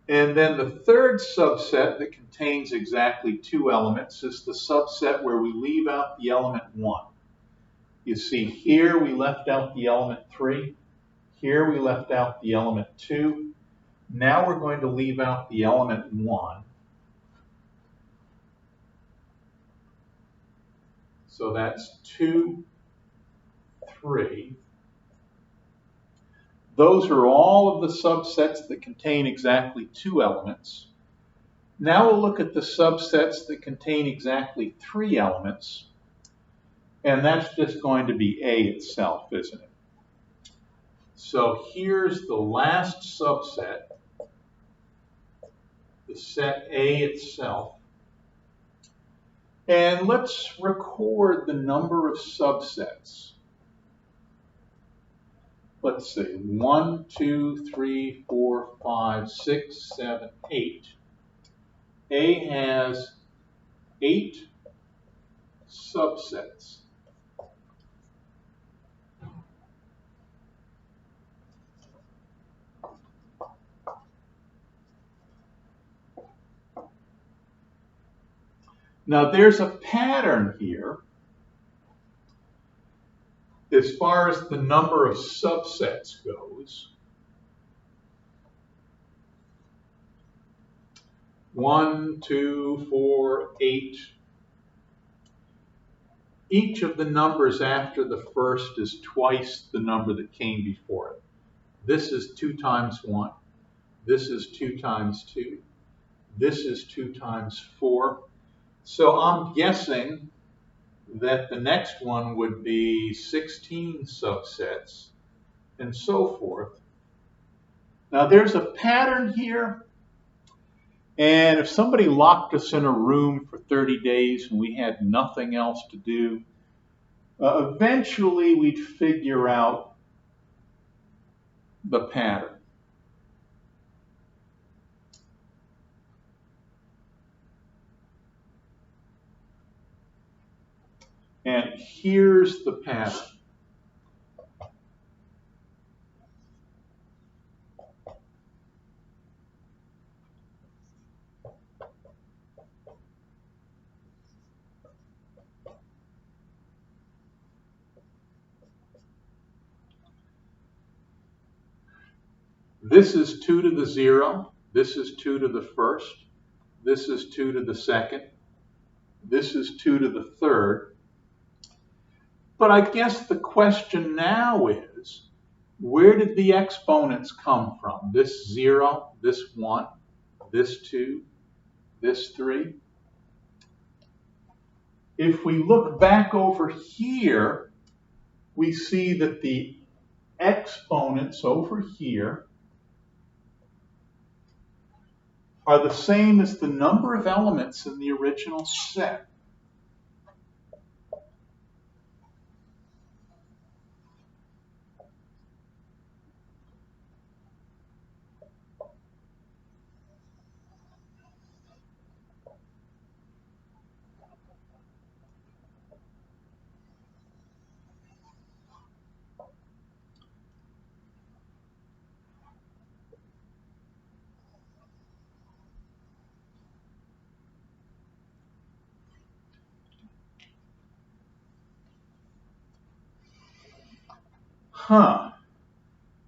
And then the third subset that contains exactly 2 elements is the subset where we leave out the element 1. You see, here we left out the element 3. Here we left out the element 2. Now we're going to leave out the element 1. So that's 2, 3. Those are all of the subsets that contain exactly 2 elements. Now we'll look at the subsets that contain exactly 3 elements. And that's just going to be A itself, isn't it? So here's the last subset, the set A itself. And let's record the number of subsets. Let's see, 1, 2, 3, 4, 5, 6, 7, 8. A has 8 subsets. Now there's a pattern here as far as the number of subsets goes. 1, 2, 4, 8. Each of the numbers after the first is twice the number that came before it. This is 2 times 1. This is 2 times 2. This is 2 times 4. So I'm guessing that the next one would be 16 subsets, and so forth. Now there's a pattern here, and if somebody locked us in a room for 30 days and we had nothing else to do, eventually we'd figure out the pattern. And here's the pattern. This is 2 to the 0. This is 2 to the first. This is 2 to the second. This is 2 to the third. But I guess the question now is, where did the exponents come from? This 0, this 1, this 2, this 3. If we look back over here, we see that the exponents over here are the same as the number of elements in the original set.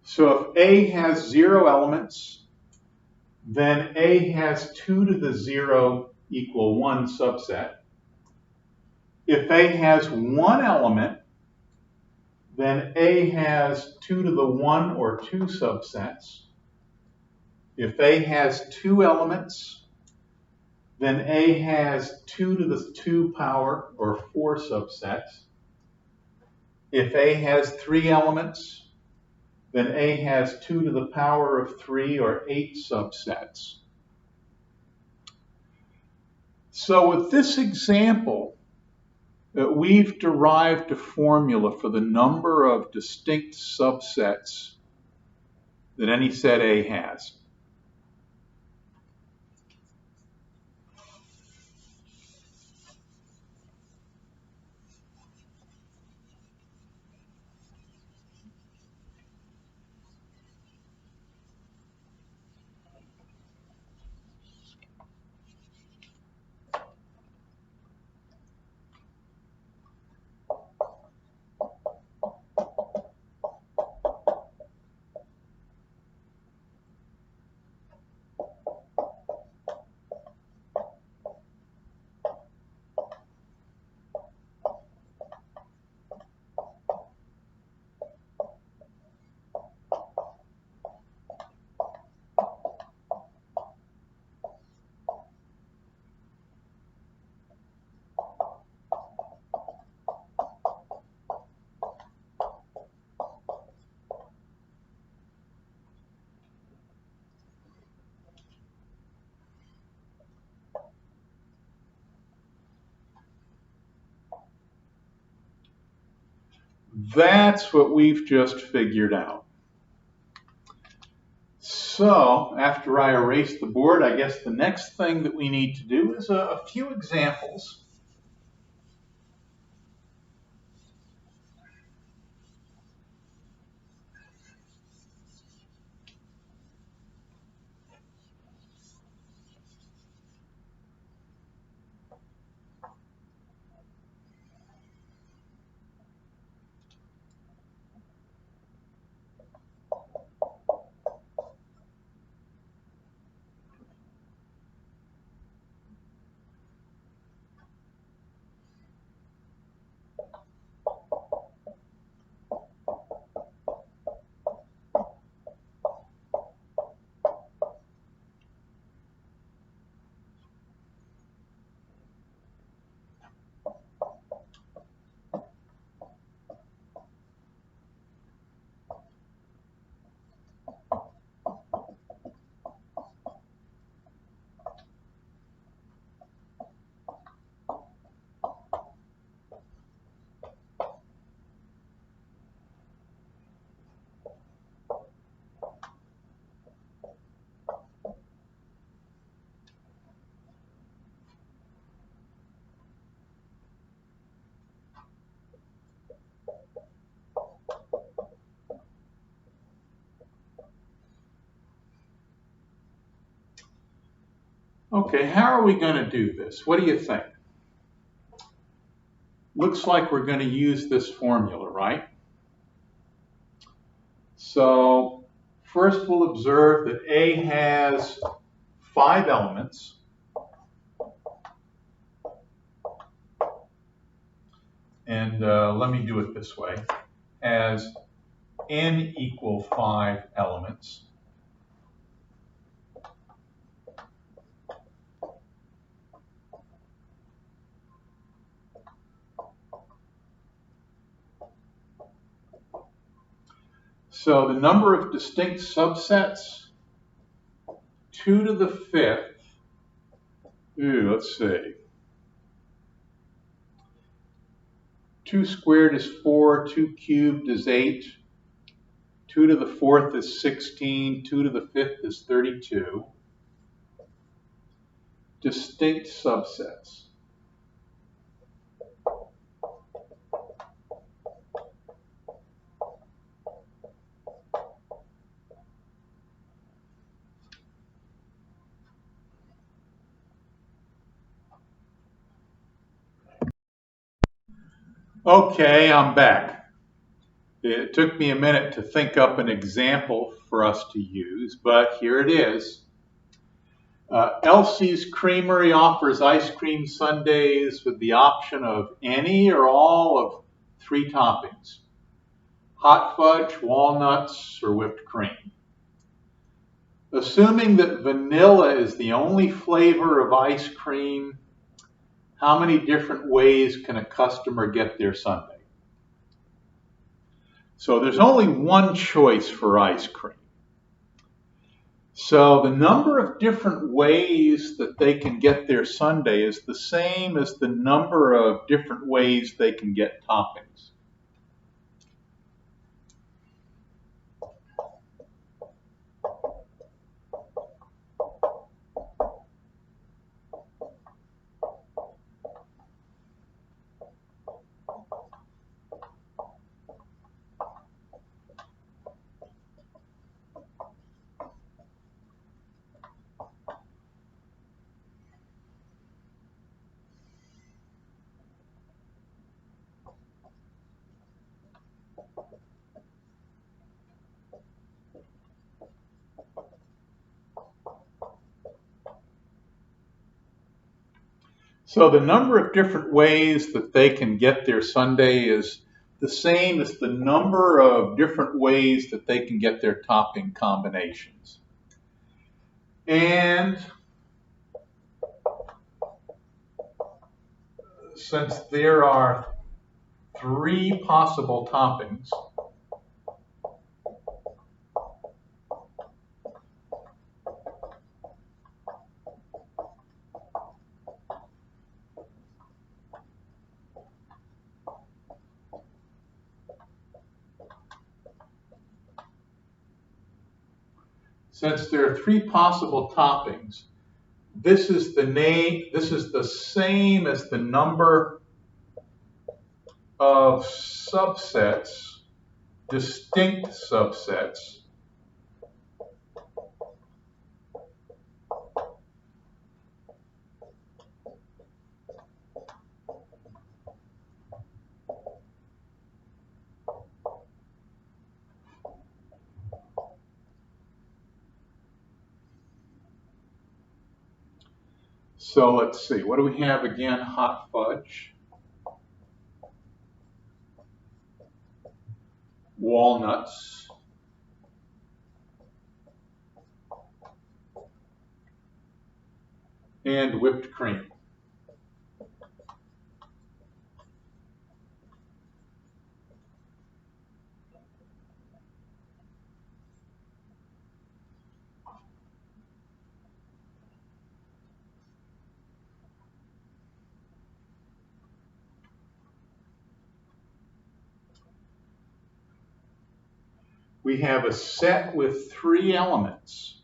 So if A has 0 elements, then A has 2 to the 0 equal 1 subset. If A has 1 element, then A has 2 to the 1 or 2 subsets. If A has 2 elements, then A has 2 to the 2 power or 4 subsets. If A has 3 elements, then A has 2 to the power of 3 or 8 subsets. So with this example, we've derived a formula for the number of distinct subsets that any set A has. That's what we've just figured out. So after I erase the board, I guess the next thing that we need to do is a few examples. Okay, how are we going to do this? What do you think? Looks like we're going to use this formula, right? So first we'll observe that A has 5 elements. And let me do it this way. Has n equal 5 elements. So the number of distinct subsets, 2 to the 5th. Let's see. 2 squared is 4, 2 cubed is 8, 2 to the 4th is 16, 2 to the 5th is 32. Distinct subsets. Okay, I'm back. It took me a minute to think up an example for us to use, but here it is. Elsie's Creamery offers ice cream sundaes with the option of any or all of 3 toppings: hot fudge, walnuts, or whipped cream. Assuming that vanilla is the only flavor of ice cream, how many different ways can a customer get their sundae? So there's only one choice for ice cream. So the number of different ways that they can get their sundae is the same as the number of different ways they can get toppings. So the number of different ways that they can get their sundae is the same as the number of different ways that they can get their topping combinations. And since there are 3 possible toppings, since there are three possible toppings, this is the same as the number of subsets, distinct subsets, so let's see, what do we have again? Hot fudge, walnuts, and whipped cream. We have a set with three elements.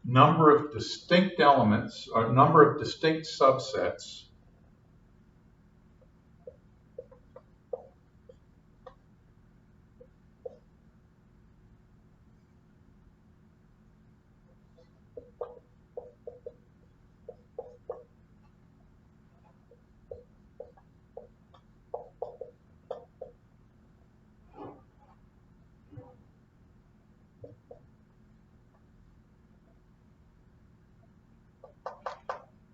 Number of distinct elements, or number of distinct subsets,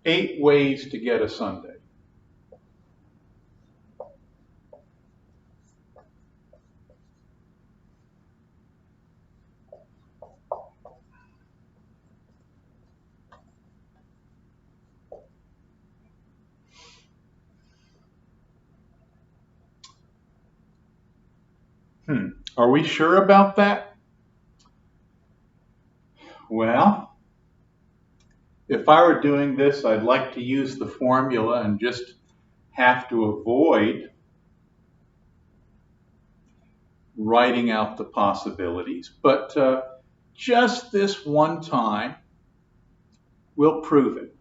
eight ways to get a sundae. Are we sure about that? Well, if I were doing this, I'd like to use the formula and just have to avoid writing out the possibilities. But just this one time, we'll prove it.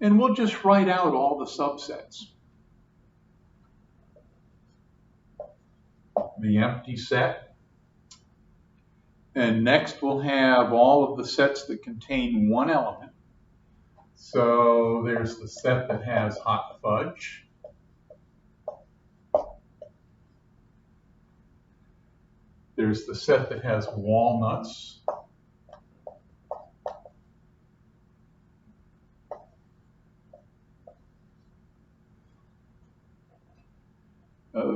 And we'll just write out all the subsets. The empty set. And next we'll have all of the sets that contain one element. So there's the set that has hot fudge. There's the set that has walnuts.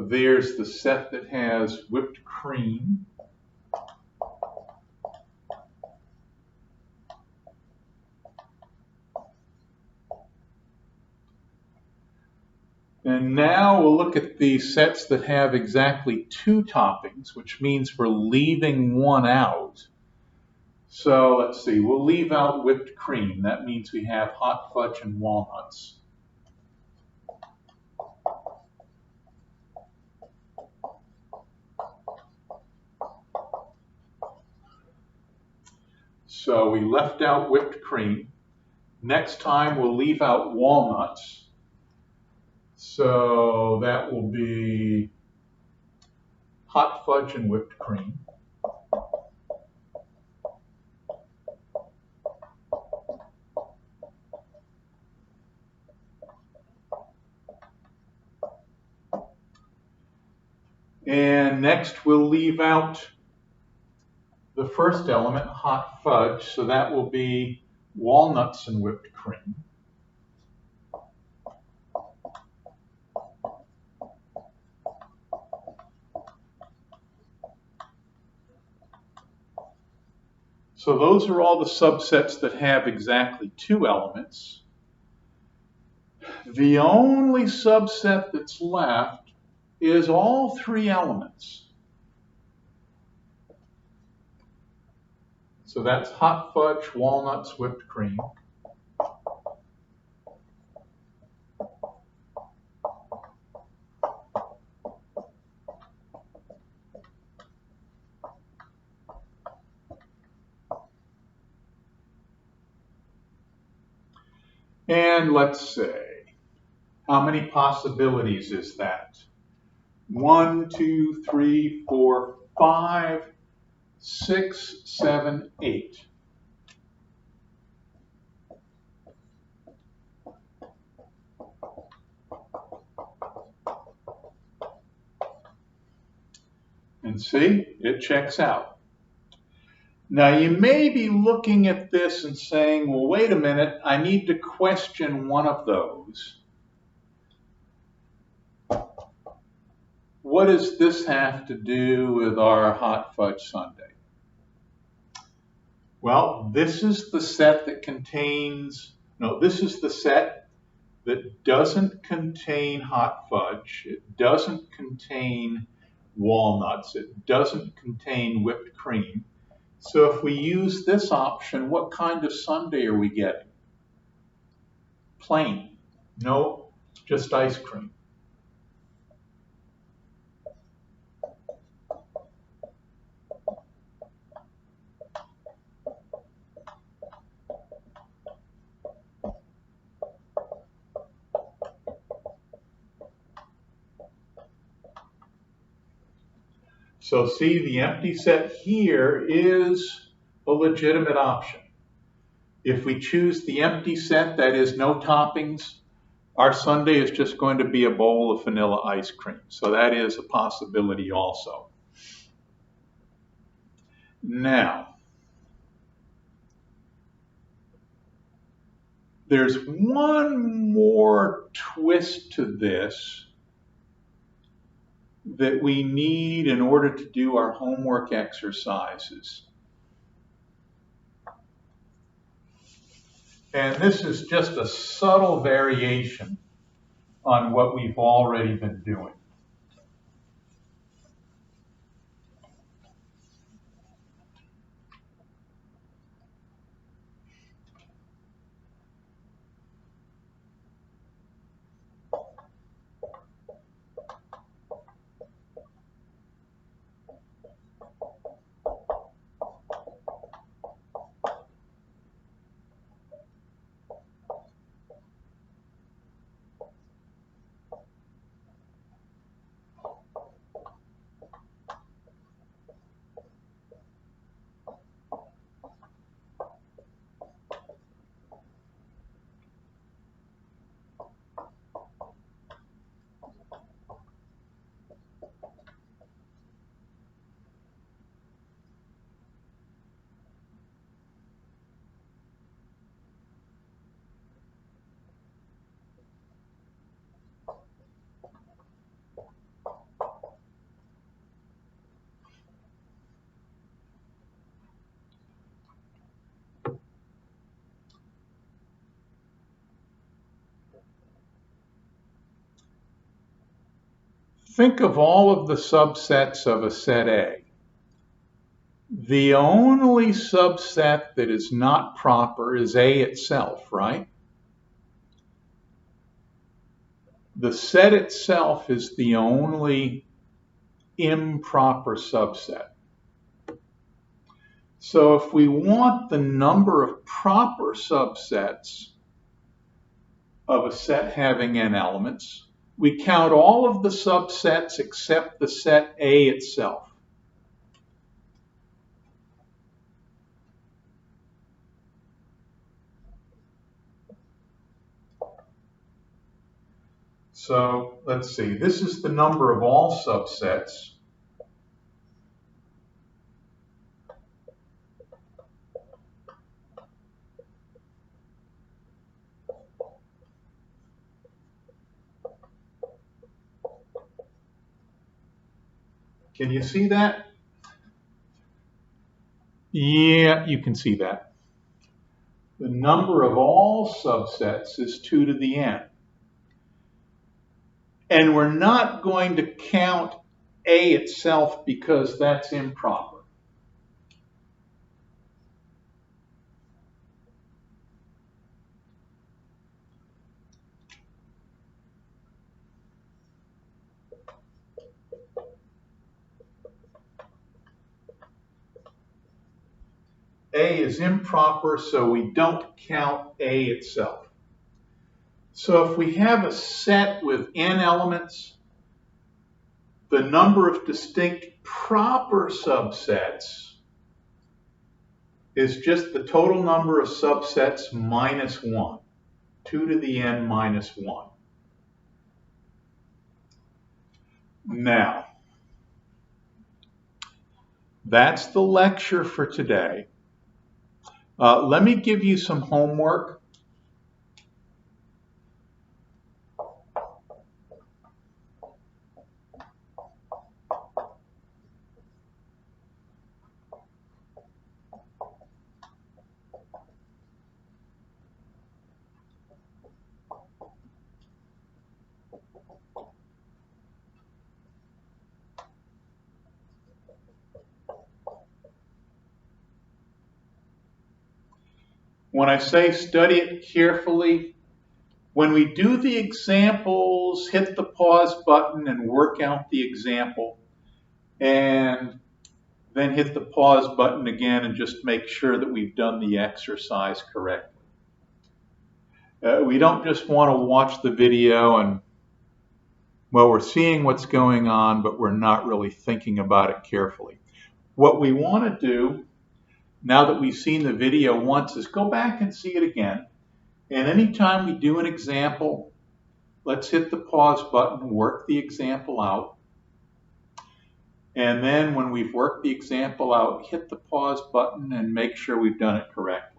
There's the set that has whipped cream. And now we'll look at the sets that have exactly two toppings, which means we're leaving one out. So let's see, we'll leave out whipped cream. That means we have hot fudge and walnuts. So we left out whipped cream. Next time we'll leave out walnuts. So that will be hot fudge and whipped cream. And next we'll leave out the first element, hot fudge, so that will be walnuts and whipped cream. So those are all the subsets that have exactly 2 elements. The only subset that's left is all 3 elements. So that's hot fudge, walnuts, whipped cream. And let's say, how many possibilities is that? 1, 2, 3, 4, 5, 6, 7, 8. And see, it checks out. Now you may be looking at this and saying, well, wait a minute, I need to question one of those. What does this have to do with our hot fudge sundae? Well, this is the set that contains, no, this is the set that doesn't contain hot fudge. It doesn't contain walnuts. It doesn't contain whipped cream. So if we use this option, what kind of sundae are we getting? Plain. No, just ice cream. So see, the empty set here is a legitimate option. If we choose the empty set, that is no toppings, our sundae is just going to be a bowl of vanilla ice cream. So that is a possibility also. Now, there's one more twist to this that we need in order to do our homework exercises. And this is just a subtle variation on what we've already been doing. Think of all of the subsets of a set A. The only subset that is not proper is A itself, right? The set itself is the only improper subset. So if we want the number of proper subsets of a set having n elements, we count all of the subsets except the set A itself. So let's see, this is the number of all subsets. Can you see that? Yeah, you can see that. The number of all subsets is 2 to the n. And we're not going to count A itself because that's improper. A is improper, so we don't count A itself. So if we have a set with n elements, the number of distinct proper subsets is just the total number of subsets minus 1, 2 to the n minus 1. Now, that's the lecture for today. Let me give you some homework. When I say study it carefully, when we do the examples, hit the pause button and work out the example, and then hit the pause button again and just make sure that we've done the exercise correctly. We don't just want to watch the video and, well, we're seeing what's going on, but we're not really thinking about it carefully. What we want to do, now that we've seen the video once, is go back and see it again. And anytime we do an example, let's hit the pause button, work the example out. And then when we've worked the example out, hit the pause button and make sure we've done it correctly.